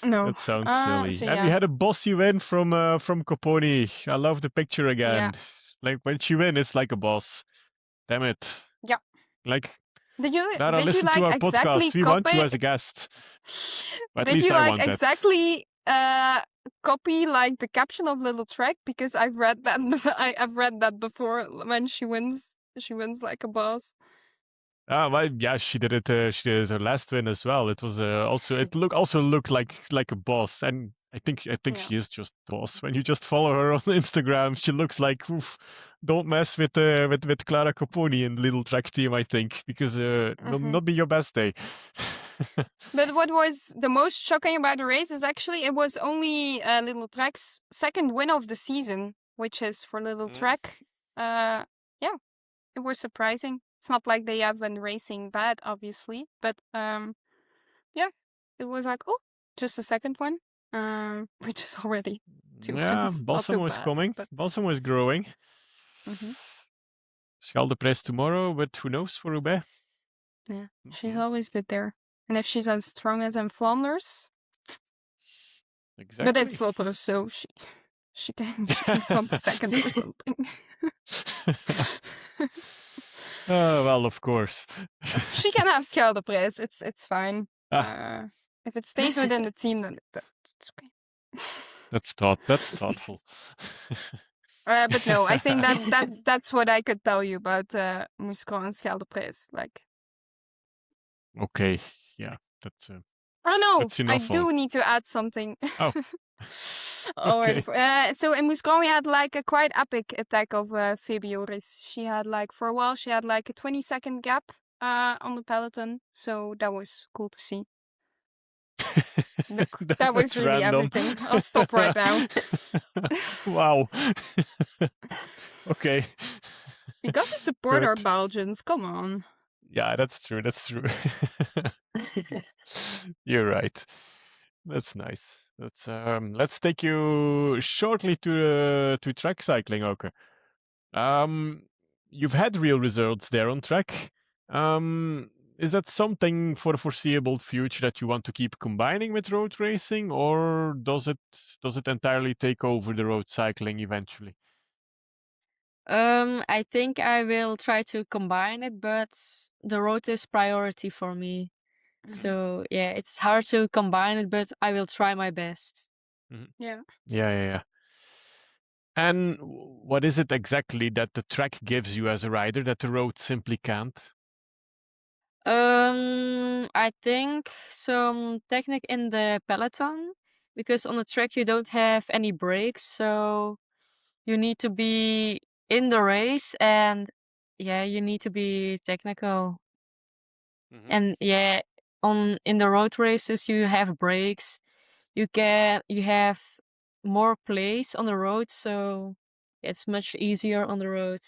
No, that sounds silly. so And yeah. we had a bossy win from Copponi. I love the picture again. Yeah. Like when she wins, it's like a boss. Damn it. Yeah. Like, Did you Clara, listen like to our exactly podcast. We want you as a guest. At Did least you I like want that. exactly copy like the caption of Little Trek? Because I've read that I've read that before. When she wins like a boss. Well, yeah, she did it. She did it her last win as well. It was also it looked like a boss, and I think Yeah. she is just a boss. When you just follow her on Instagram, she looks like, oof, don't mess with Clara Copponi in Little Track Team. I think because will not be your best day. But what was the most shocking about the race is actually it was only Little Trek's second win of the season, which is for Little Trek. Yeah, it was surprising. It's not like they have been racing bad, obviously, but yeah, it was like, oh, just a second one, which is already 2 wins. Balsamo is coming. But... Balsamo is growing. Scheldeprijs tomorrow, but who knows for Roubaix? Yeah, she's always good there. And if she's as strong as in Flanders, exactly. But it's Lotte, so she can come second or something. Well, of course. She can have Scheldeprijs. It's fine. If it stays within the team, then it's okay. That's thoughtful. But no, I think that's what I could tell you about Mouscron and Scheldeprijs. Like. Okay, yeah, that's. Oh no, that's I do need to add something. Oh. Okay. So in Mouscron we had like a quite epic attack of Febioris. She had like for a while she had like a 20-second gap on the peloton, so that was cool to see. That was really random. everything. I'll stop right now. Wow. Okay. You got to support our Belgians. Come on. Yeah, that's true. You're right. That's nice. Let's take you shortly to track cycling, Auke. You've had real results there on track. Is that something for the foreseeable future that you want to keep combining with road racing, or does it entirely take over the road cycling eventually? I think I will try to combine it, but the road is priority for me. So yeah, it's hard to combine it, but I will try my best. Yeah. And what is it exactly that the track gives you as a rider that the road simply can't? I think some technique in the peloton, because on the track you don't have any brakes, so you need to be in the race, and yeah, you need to be technical. And yeah, in the road races you have brakes. You have more place on the road, so it's much easier on the road.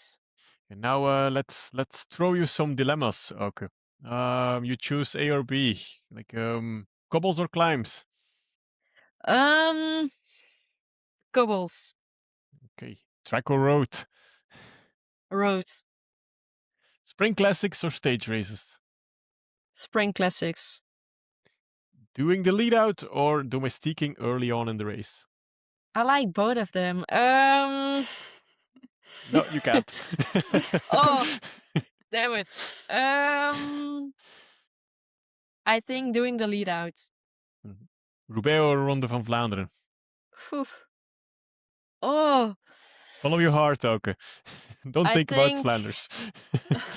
And now let's throw you some dilemmas, okay. You choose A or B, like cobbles or climbs? Cobbles. Okay. Track or road? Road. Spring classics or stage races? Spring classics. Doing the lead out or domestiquing early on in the race? I like both of them. No, you can't. Oh, damn it. I think doing the lead out. Roubaix or Ronde van Vlaanderen? Whew. Oh. Follow your heart, Auke. Don't think about Flanders.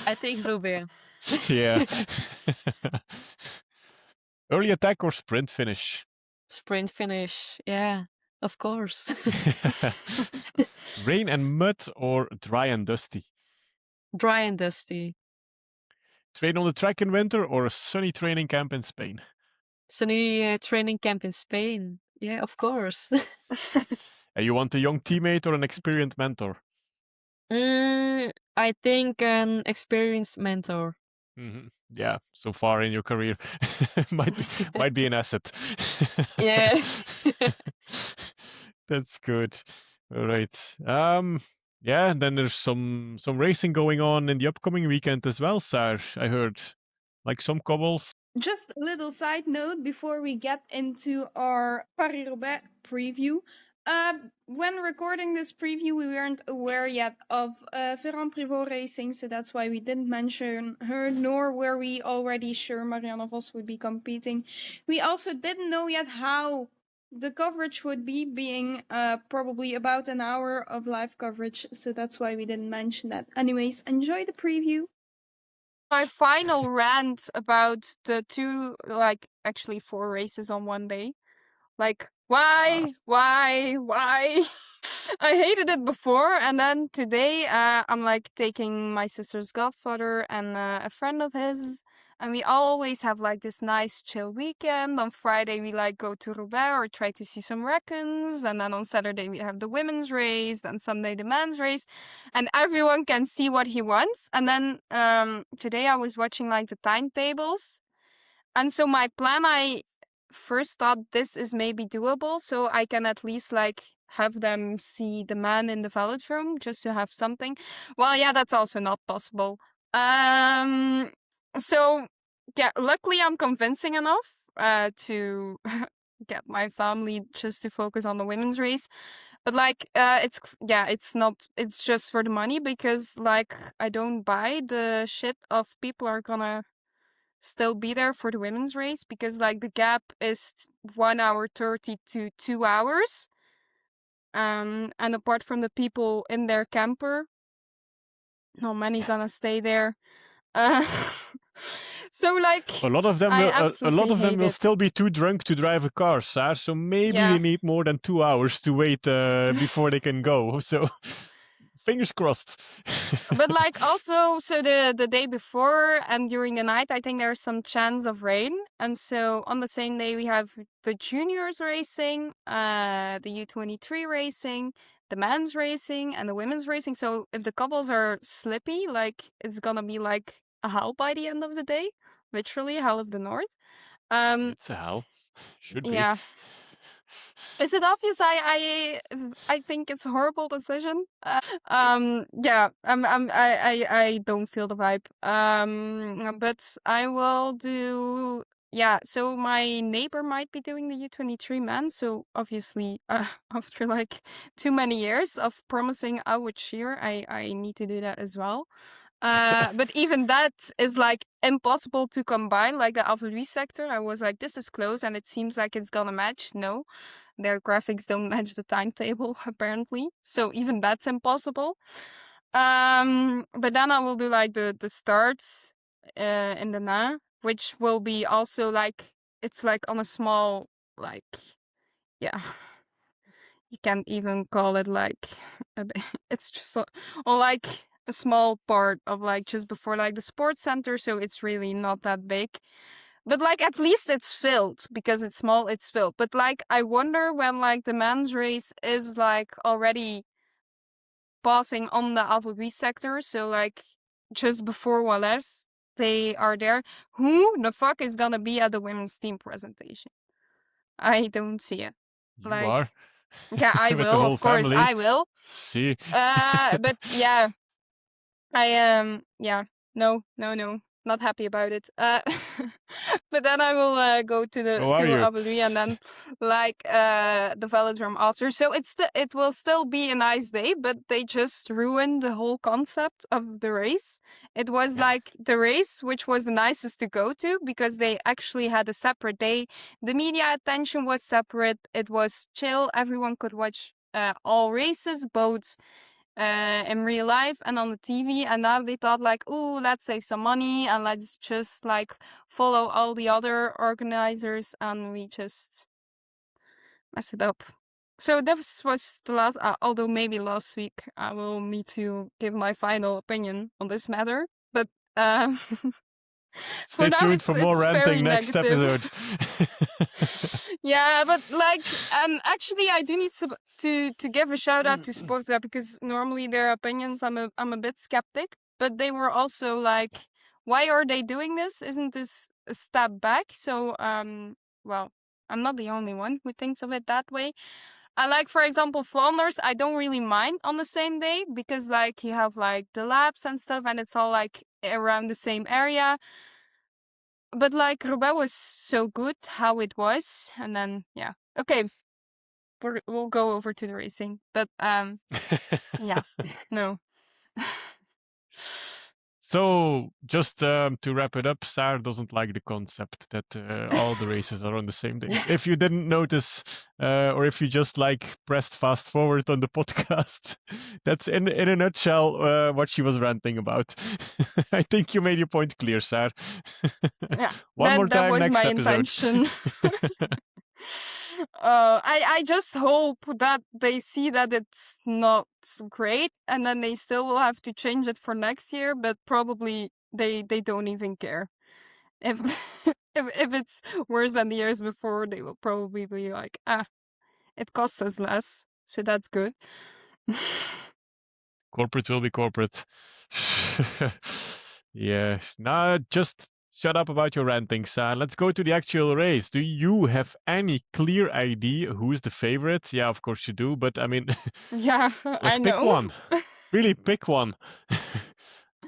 I think Roubaix. Yeah. Early attack or sprint finish? Sprint finish. Yeah, of course. Rain and mud or dry and dusty? Dry and dusty. Train on the track in winter or a sunny training camp in Spain? Sunny training camp in Spain. Yeah, of course. You want a young teammate or an experienced mentor? I think an experienced mentor. Yeah, so far in your career, might be an asset. Yeah. That's good. All right. Yeah, and then there's some racing going on in the upcoming weekend as well, Saar. I heard, like some cobbles. Just a little side note before we get into our Paris-Roubaix preview. When recording this preview, we weren't aware yet of Ferrand Prévot racing, so that's why we didn't mention her, nor were we already sure Marianne Vos would be competing. We also didn't know yet how the coverage would be, being probably about an hour of live coverage, so that's why we didn't mention that. Anyways, enjoy the preview. My final rant about the two, like actually 4 races on one day. Like, why? I hated it before, and then today I'm like taking my sister's godfather and a friend of his, and we always have like this nice chill weekend. On Friday we like go to Roubaix or try to see some reckons, and then on Saturday we have the women's race, then Sunday the men's race, and everyone can see what he wants. And then today I was watching like the timetables, and so my plan, I first thought this is maybe doable, so I can at least like have them see the man in the velodrome just to have something. Well, yeah, that's also not possible. So yeah, luckily I'm convincing enough to get my family just to focus on the women's race. But like it's just for the money, because like I don't buy the shit of people are gonna still be there for the women's race, because like the gap is 1 hour 30 to 2 hours. And apart from the people in their camper, not many gonna stay there. Uh, so like A lot of them I will absolutely hate it. still be too drunk to drive a car, Saar. So maybe Yeah. they need more than 2 hours to wait before they can go. So fingers crossed. But like also, so the day before and during the night, I think there's some chance of rain. And so on the same day we have the juniors racing, the U23 racing, the men's racing, and the women's racing. So if the couples are slippy, like it's gonna be like a hell by the end of the day, literally hell of the north. It's a hell. Should be. Yeah. Is it obvious? I think it's a horrible decision. I don't feel the vibe. But I will do. Yeah, so my neighbor might be doing the U23 man. So obviously, after like too many years of promising I would cheer, I need to do that as well. But even that is like impossible to combine. Like the Alpha Louis sector, I was like, this is close, and it seems like it's gonna match. No, their graphics don't match the timetable apparently. So even that's impossible. But then I will do like the starts in the Na, which will be also like, it's like on a small, like, yeah, you can't even call it like it's just on like a small part of like just before like the sports center, so it's really not that big. But like at least it's filled, because it's small, it's filled. But like I wonder when like the men's race is like already passing on the Alphabet sector, so like just before Wallers they are there, who the fuck is gonna be at the women's team presentation? I don't see it. You Like, are. yeah, I With the will, whole of course, family. I will. See. But yeah, I yeah, no, not happy about it. But then I will go to the How are you? Abu Dhabi, and then like the velodrome after. So it will still be a nice day, but they just ruined the whole concept of the race. It was Yeah. like the race which was the nicest to go to, because they actually had a separate day. The media attention was separate. It was chill. Everyone could watch all races, both in real life and on the TV. And now they thought like, ooh, let's save some money and let's just like follow all the other organizers, and we just mess it up. So this was the last, although maybe last week I will need to give my final opinion on this matter. But for Stay now, tuned for more it's very ranting next negative. episode. Yeah, but like, actually, I do need to give a shout out to Sporza, because normally their opinions, I'm a bit skeptic, but they were also like, why are they doing this? Isn't this a step back? So, well, I'm not the only one who thinks of it that way. I like, for example, Flanders, I don't really mind on the same day, because like you have like the laps and stuff, and it's all like around the same area. But like Roubaix was so good how it was, and then yeah, okay, we'll go over to the racing. But yeah, no. So, just to wrap it up, Saar doesn't like the concept that all the races are on the same days. If you didn't notice, or if you just like pressed fast forward on the podcast, that's in a nutshell what she was ranting about. I think you made your point clear, Saar. Yeah, One more that time was next my episode. intention. I just hope that they see that it's not great, and then they still will have to change it for next year. But probably they don't even care. If if it's worse than the years before, they will probably be like, it costs us less, so that's good. Corporate will be corporate. Yeah. Nah, just shut up about your ranting, Saar. Let's go to the actual race. Do you have any clear idea who's the favorite? Yeah, of course you do, but I mean, Yeah, I like pick know. one. Really pick one.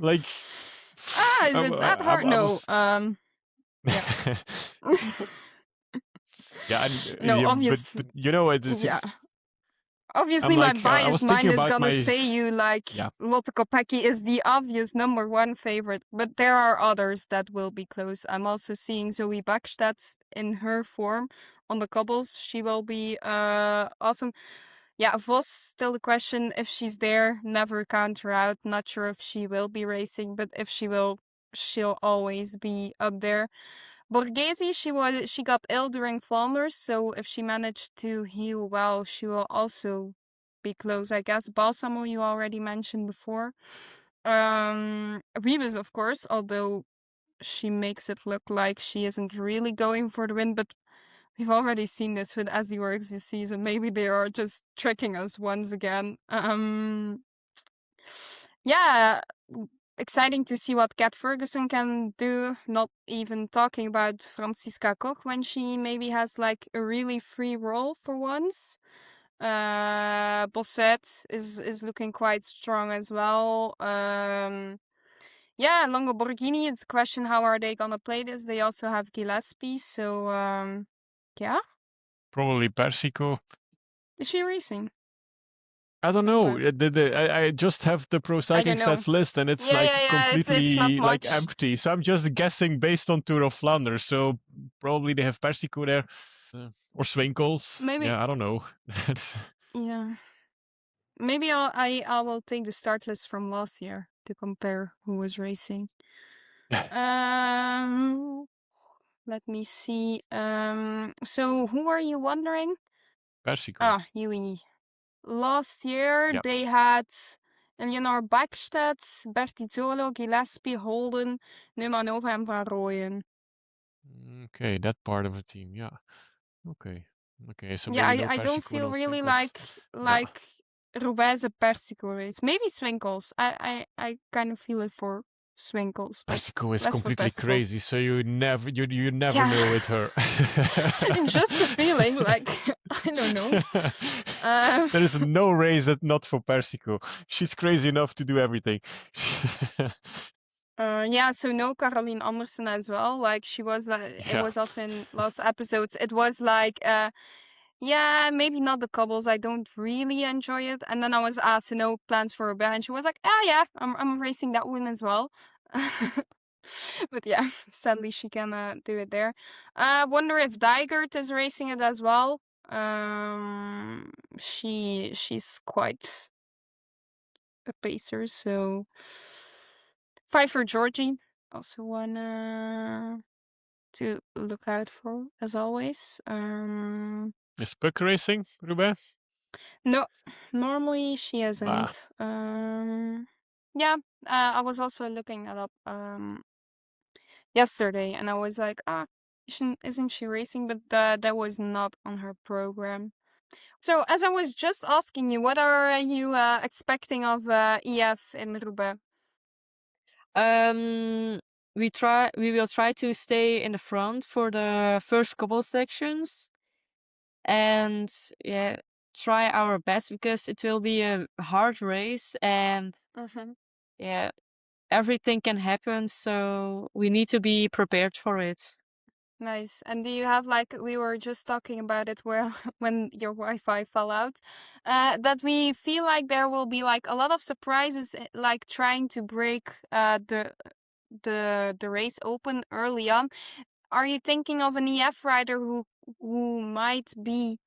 Like, Is it that hard? I No. was... Yeah. Yeah, No, yeah, obviously. but you know, it's, Yeah. Obviously, I'm my like, I was biased thinking mind is about gonna my... say you like Yeah. Lotte Kopecky is the obvious number one favorite, but there are others that will be close. I'm also seeing Zoe Bakstad in her form on the cobbles. She will be awesome. Yeah, Vos, still the question if she's there. Never count her out. Not sure if she will be racing, but if she will, she'll always be up there. Borghese, she got ill during Flanders, so if she managed to heal well, she will also be close, I guess. Balsamo, you already mentioned before. Rebus, of course, although she makes it look like she isn't really going for the win, but we've already seen this with As the Works this season. Maybe they are just tricking us once again. Yeah, exciting to see what Kat Ferguson can do. Not even talking about Franziska Koch when she maybe has like a really free role for once. Bosset is looking quite strong as well. Yeah, Longo Borghini, it's a question how are they gonna play this? They also have Gillespie, so yeah. Probably Persico. Is she racing? I don't know. Okay. I just have the pro I cycling don't know. stats list, and it's Yeah, like it's not completely like much. empty. So I'm just guessing based on Tour of Flanders. So probably they have Persico there, or Swinkels. Maybe. Yeah, I don't know. Yeah. Maybe I will take the start list from last year to compare who was racing. Let me see. So who are you wondering? Persico. Yui. Last year Yep. they had Eleanor Bakstad, Bertizzolo, Gillespie, Holden, Numanova, and Van Rooyen. Okay, that part of the team. Yeah. Okay. Okay. So Yeah, maybe no I don't Persico, feel no really Swinkels. like Roubaix a Persico race. Maybe Swinkels. I kind of feel it for Swinkels. Persico is less for completely Persico. crazy. So you never Yeah. know with her. It's just a feeling, like I don't know. There is no race that's not for Persico. She's crazy enough to do everything. Yeah, so no Caroline Anderson as well. Like she was it Yeah. was also in last episodes. It was like yeah, maybe not the cobbles. I don't really enjoy it. And then I was asked, no plans for a band. And she was like, yeah, I'm racing that one as well. But yeah, sadly she can do it there. Wonder if Dijgert is racing it as well. She's quite a pacer, so 5 for Georgie. Also one to look out for as always. Is Puck racing, Roubaix? No, normally she Ah, isn't. Yeah, I was also looking that up yesterday, and I was like, isn't she racing? But that was not on her program. So, as I was just asking you, what are you expecting of EF in Roubaix? Um, we will try to stay in the front for the first couple sections, and yeah, try our best because it will be a hard race, and yeah, everything can happen, so we need to be prepared for it. Nice. And do you have like we were just talking about it where when your Wi-Fi fell out, that we feel like there will be like a lot of surprises, like trying to break the race open early on. Are you thinking of an EF rider who might be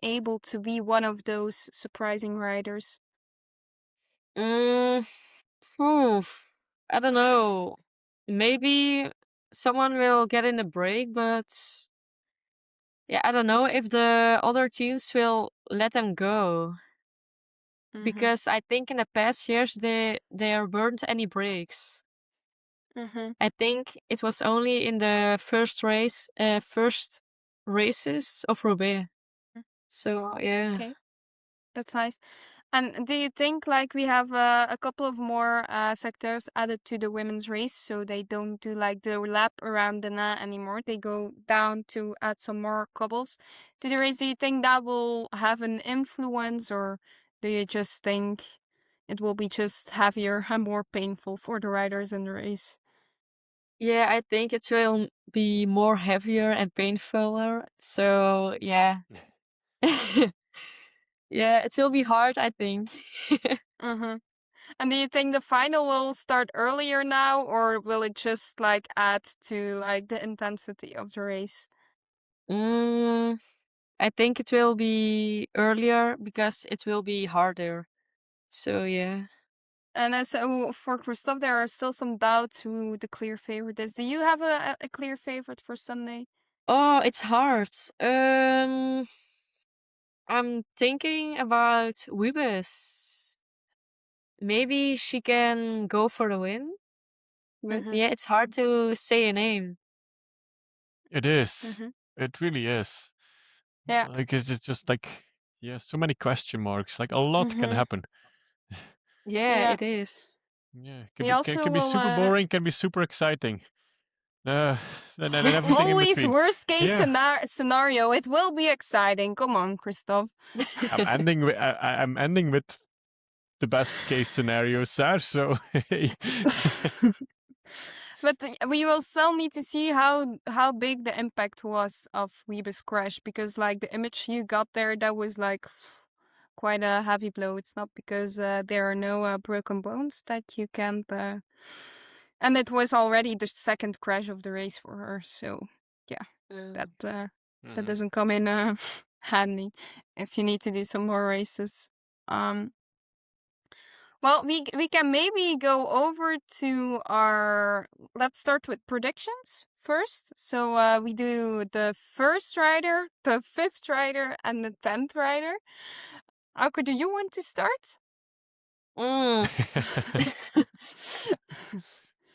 able to be one of those surprising riders? Mm, oof, I don't know. Maybe someone will get in a break, but yeah, I don't know if the other teams will let them go. Because I think in the past years there weren't any breaks. I think it was only in the first races of Roubaix. So yeah. Okay, that's nice. And do you think like we have a couple of more sectors added to the women's race so they don't do like the lap around the Na anymore? They go down to add some more cobbles to the race. Do you think that will have an influence, or do you just think it will be just heavier and more painful for the riders in the race? Yeah, I think it will be more heavier and painfuler. So yeah. Yeah, it will be hard, I think. Mm-hmm. And do you think the final will start earlier now, or will it just like add to like the intensity of the race? mm, I think it will be earlier because it will be harder. So yeah. And so for Kristof, there are still some doubts who the clear favorite is. Do you have a clear favorite for Sunday? Oh, it's hard. I'm thinking about Wiebes. Maybe she can go for the win. But Mm-hmm. yeah, it's hard to say a name. it is. Mm-hmm. It really is. Yeah. Like, it's just like, yeah, so many question marks. Like, a lot can Mm-hmm. happen. Yeah, Yeah. it is. Yeah, We also can be will super boring, can be super exciting. Uh, and everything in always between. worst case Yeah, scenario. It will be exciting. Come on, Kristof. I'm ending with the best case scenario, Saar. So hey. But we will still need to see how big the impact was of Weebi's crash, because like the image you got there, that was like quite a heavy blow. It's not because there are no broken bones that you can't. And it was already the second crash of the race for her, so yeah, that that Mhm. doesn't come in handy if you need to do some more races. Well, we can maybe go over to our. Let's start with predictions first. So we do the first rider, the fifth rider, and the 10th rider. Auke, do you want to start? Mm.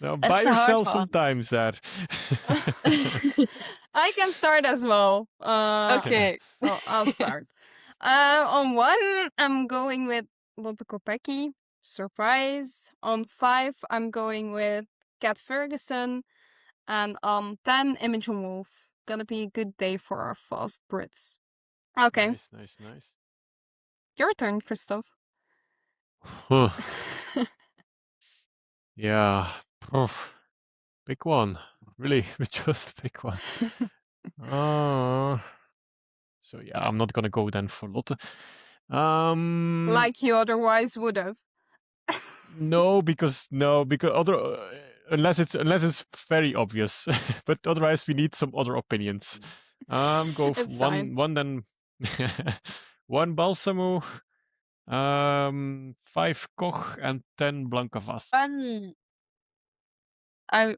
Now, buy That's a hard yourself some one. time, Saar. I can start as well. Okay. I'll start. On 1, I'm going with Lotte Kopecky. Surprise. On 5, I'm going with Kat Ferguson. And on 10, Imogen Wolf. Gonna be a good day for our fast Brits. Okay, Nice, nice, nice. your turn, Kristof. Huh. Yeah. Oof. Pick one. Really, just pick one. Uh, so yeah, I'm not gonna go then for Lotte. Like you otherwise would have. No, because other unless it's very obvious, but otherwise we need some other opinions. Go for It's fine. one then. One Balsamo, 5 Koch, and 10 Blanca Vas. One, I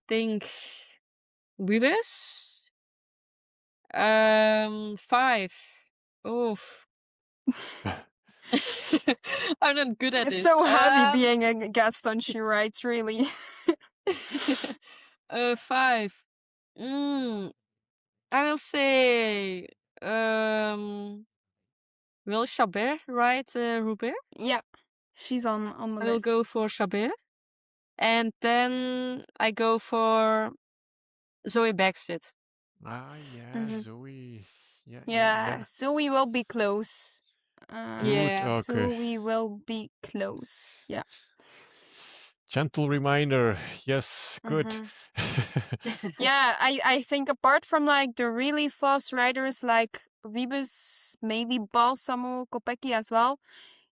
think Wiebes. 5. Oof. I'm not good at It's this. so heavy being a guest on She Writes, really. 5. I will say, will Chabert ride Roubaix? Yeah, she's on the I will list. go for Chabert. And then I go for Zoe Backstedt. Yeah, Zoe. Yeah, Zoe will be close. Good, okay. Zoe will be close. Yeah. Gentle reminder. Yes, good. Yeah, I think apart from like the really fast riders like Wiebes, maybe Balsamo, Kopecky as well,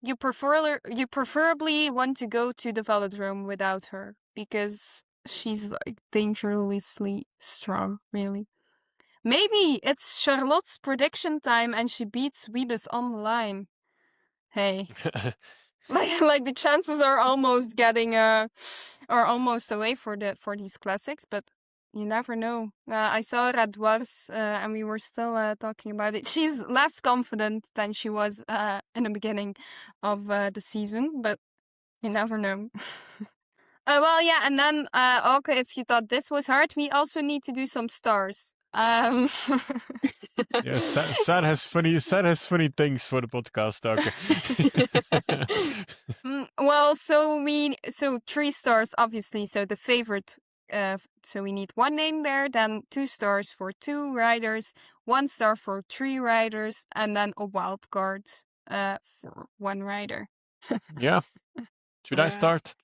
you preferably want to go to the velodrome without her because she's like dangerously strong, really. Maybe it's Charlotte's prediction time and she beats Wiebes on the line. Hey. like the chances are almost getting are almost away for these classics, but you never know. I saw her at Dwars, and we were still talking about it. She's less confident than she was in the beginning of the season, but you never know. Well, yeah, and then Auke, if you thought this was hard, we also need to do some stars. Yeah, Saar has funny things for the podcast, Auke. Well, so 3 stars, obviously. So the favorite. So we need 1 name there, then 2 stars for 2 riders, 1 star for 3 riders, and then a wild card for 1 rider. Yeah. Should I start?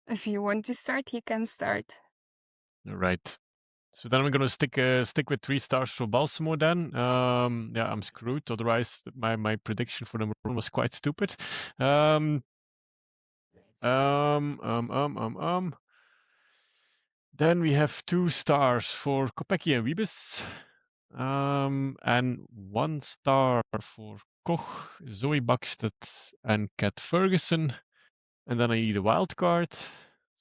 If you want to start, you can start. All right. So then I'm gonna stick with 3 stars for Balsamo then. Yeah, I'm screwed. Otherwise, my prediction for number 1 was quite stupid. Then we have 2 stars for Kopecky and Wiebes. And 1 star for Koch, Zoe Backstedt, and Kat Ferguson. And then I need a wild card.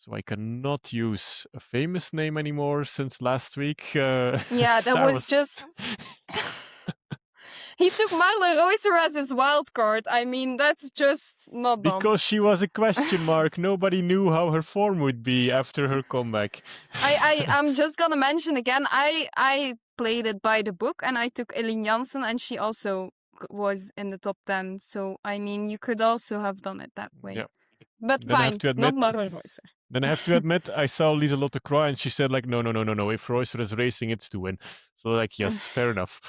So I cannot use a famous name anymore since last week. Yeah, that was just... He took Marle Reusser as his wild card. I mean, that's just not dumb. Because she was a question mark. Nobody knew how her form would be after her comeback. I'm just gonna mention again, I played it by the book and I took Eline Janssen and she also was in the top 10. So, I mean, you could also have done it that way. Yeah. But Then fine, not Marle Reusser. Then I have to admit, I saw Lieselotte cry and she said like, no. If Reusser is racing, it's to win. So like, yes, fair enough.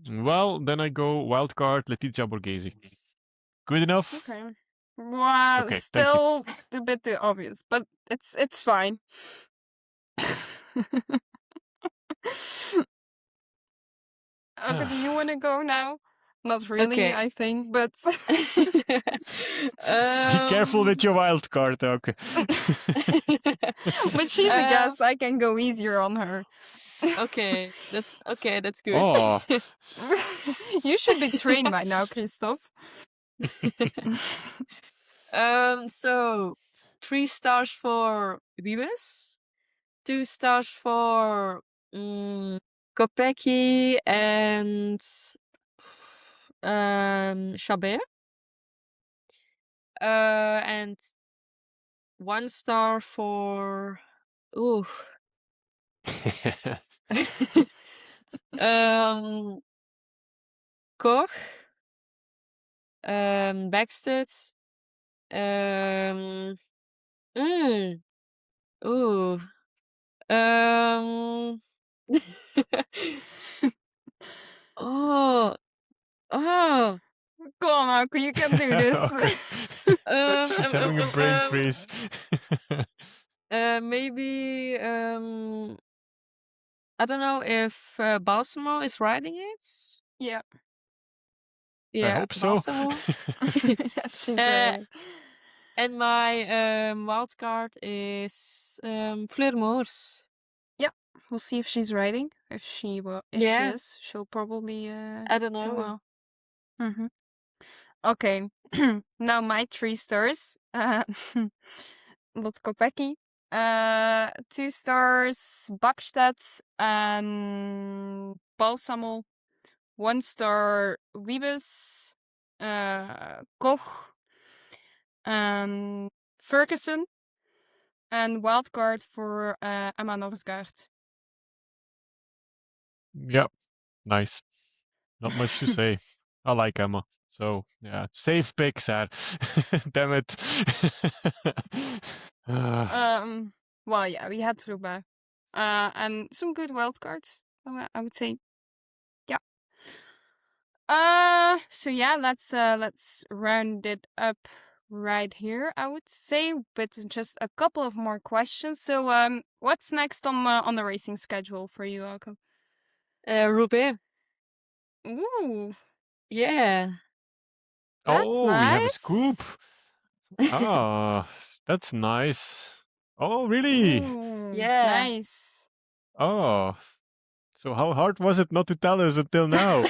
Well, then I go wildcard Letizia Borghese. Good enough? Okay. Well, okay, still a bit too obvious, but it's fine. Okay, do you want to go now? Not really, Okay. I think, but... Be careful with your wild card, okay. But she's a guest, I can go easier on her. Okay, that's good. Oh. You should be trained by now, Kristof. So 3 stars for Wiebes, 2 stars for Kopecky and Chabert, and 1 star for Koch, Backstedt, oh. Come on, Auke, you can do this. She's having a brain freeze. Maybe I don't know if Balsamo is riding it. Yeah. Yeah, I hope Balsamo. so. Yes, she's riding. And my wild card is Fleur Moors. Yeah, we'll see if she's riding. If she is, she'll probably I don't know. do well. Okay, now my 3 stars. Lot Kopecky, 2 stars, Bakstedt and Balsamel. 1 star, Wiebes, Koch, and Ferguson. And wildcard for Emma Norsgaard. Yeah, nice. Not much to say. I like Emma. So yeah, safe pick, Saar. Damn it. Well, yeah, we had Roubaix. And some good wildcards, I would say. Yeah. So yeah, let's round it up right here, I would say, with just a couple of more questions. So what's next on the racing schedule for you, Auke? Roubaix. Ooh, Yeah. that's Oh, we have a scoop. nice. Ah, that's nice. Oh, really? Ooh, Yeah. nice. Oh, so how hard was it not to tell us until now?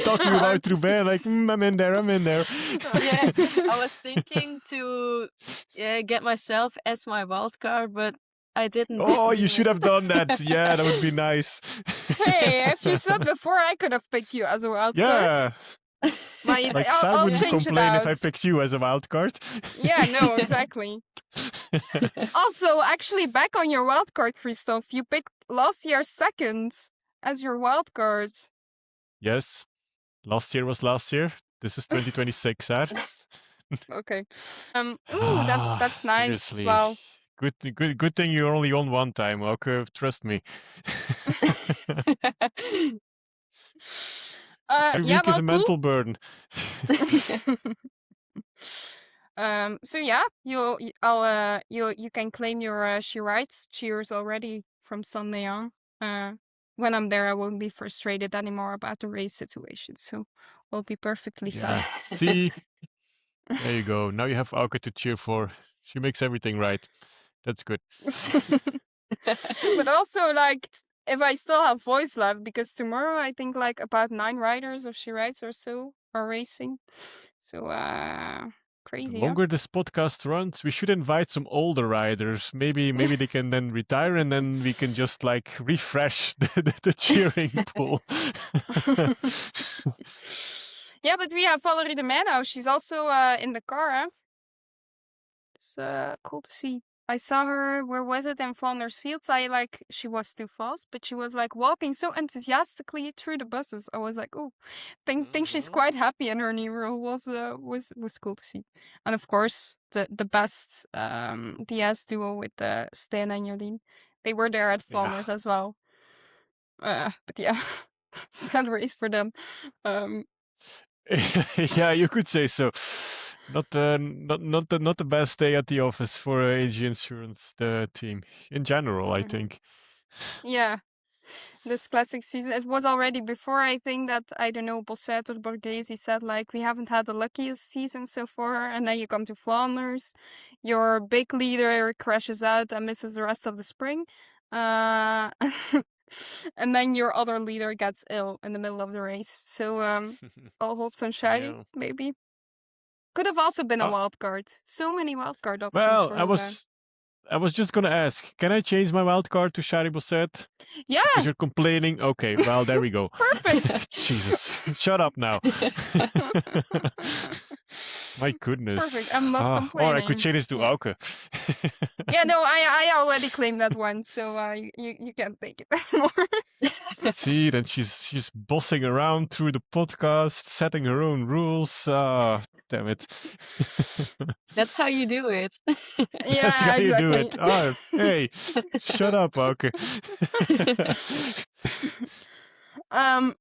Talking about Roubaix, like, I'm in there, I'm in there. Yeah, I was thinking to get myself as my wild card, but I didn't. Oh, do you should it. have done that. Yeah, that would be nice. Hey, if you said before, I could have picked you as a wild Yeah. card. But Like, I'll Saar wouldn't change it complain if I out. picked you as a wild card. Yeah, no, exactly. Also, actually, back on your wild card, Kristof, you picked last year's second as your wild card. Yes. Last year was last year. This is 2026, Saar. Okay. Ooh, that's nice. Seriously. Well, Good thing you're only on one time, okay? Trust me. Every yeah, week is well, a cool. mental burden. So yeah, you can claim your she writes cheers already from Sunday on. When I'm there, I won't be frustrated anymore about the race situation, so we'll be perfectly Yeah. fine. See, there you go. Now you have Auke to cheer for. She makes everything right. That's good. But also, like, if I still have voice left, because tomorrow I think like about 9 riders of she writes or so are racing. So crazy. The Yeah? longer this podcast runs, we should invite some older riders. Maybe they can then retire, and then we can just like refresh the cheering pool. Yeah, but we have Valerie de Mano. She's also in the car. Huh? It's cool to see. I saw her, where was it, in Flanders Fields. She was too fast, but she was like walking so enthusiastically through the buses. I was like, oh, think she's quite happy in her new role. Was cool to see. And of course, the best DS duo with Stan and Jolien. They were there at Flanders as well. But yeah, sad race for them. Yeah, you could say so. Not the best day at the office for AG Insurance, the team in general, I think. Yeah, this classic season. It was already before, I think, that, I don't know, Bosset or Borghese said, like, we haven't had the luckiest season so far. And then you come to Flanders, your big leader crashes out and misses the rest of the spring. And then your other leader gets ill in the middle of the race. So all hopes on shining, maybe. Could have also been a wild card. So many wild card options. Well, for I was just gonna ask, can I change my wild card to Shari Bosset? Yeah. Because you're complaining. Okay, well, there we go. Perfect. Jesus, shut up now. My goodness. Perfect. I'm not complaining. Or I could change it to Auke. Yeah, no, I already claimed that one, so you can't take it anymore. See, then she's bossing around through the podcast, setting her own rules. Damn it. That's how you do it. Yeah, That's how exactly. you do it. Oh, hey, shut up, Auke.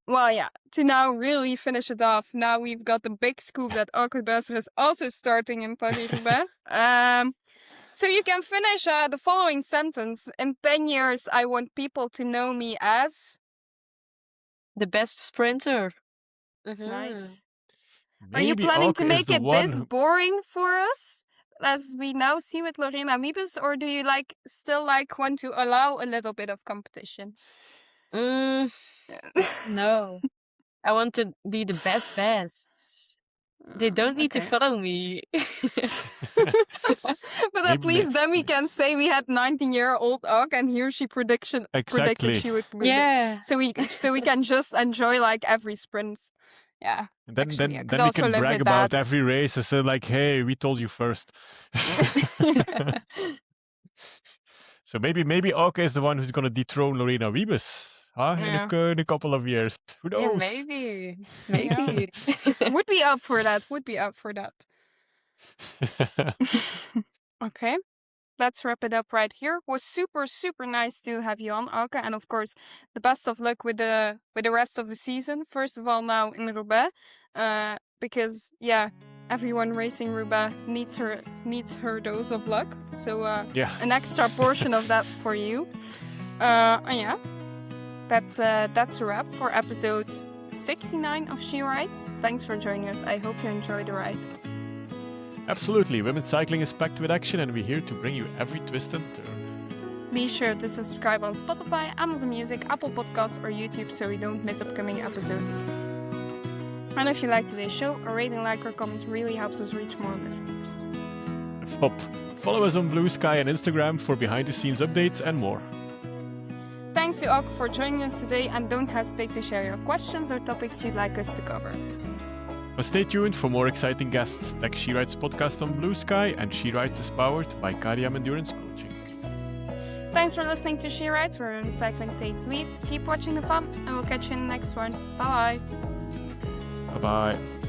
Well, yeah, to now really finish it off, now we've got the big scoop that Auke de Buysser is also starting in Paris-Roubaix. So you can finish the following sentence. In 10 years, I want people to know me as... The best sprinter. Nice. Maybe Are you planning Auke to is make the it one this boring for us, as we now see with Lorena Wiebes, or do you still want to allow a little bit of competition? No. I want to be the best. They don't need to Okay. follow me. But at least then we can say we had 19-year-old Auke, and here she predicted Exactly. she would win. Yeah. So we can just enjoy like every sprint. Yeah. And then Actually, I then could then we also can live brag with about that. every race and say like, hey, we told you first. So maybe Auke is the one who's gonna dethrone Lorena Wiebes, huh? Yeah. In a couple of years. Who knows? Yeah, maybe. Maybe. Would be up for that. Okay. Let's wrap it up right here. It was super, super nice to have you on, Auke. And of course, the best of luck with the rest of the season. First of all, now in Roubaix. Because yeah, everyone racing Roubaix needs her dose of luck. So Yeah. an extra portion of that for you. And yeah. That's a wrap for episode 69 of She Rides. Thanks for joining us. I hope you enjoyed the ride. Absolutely. Women's cycling is packed with action, and we're here to bring you every twist and turn. Be sure to subscribe on Spotify, Amazon Music, Apple Podcasts, or YouTube so you don't miss upcoming episodes. And if you like today's show, a rating, like, or comment really helps us reach more listeners. Follow us on Blue Sky and Instagram for behind-the-scenes updates and more. Thanks to Auke for joining us today, and don't hesitate to share your questions or topics you'd like us to cover. But stay tuned for more exciting guests. Check She Rides podcast on Blue Sky, and She Rides is powered by KDM Endurance Coaching. Thanks for listening to She Rides, where women's cycling takes lead. Keep watching the fun, and we'll catch you in the next one. Bye. Bye-bye.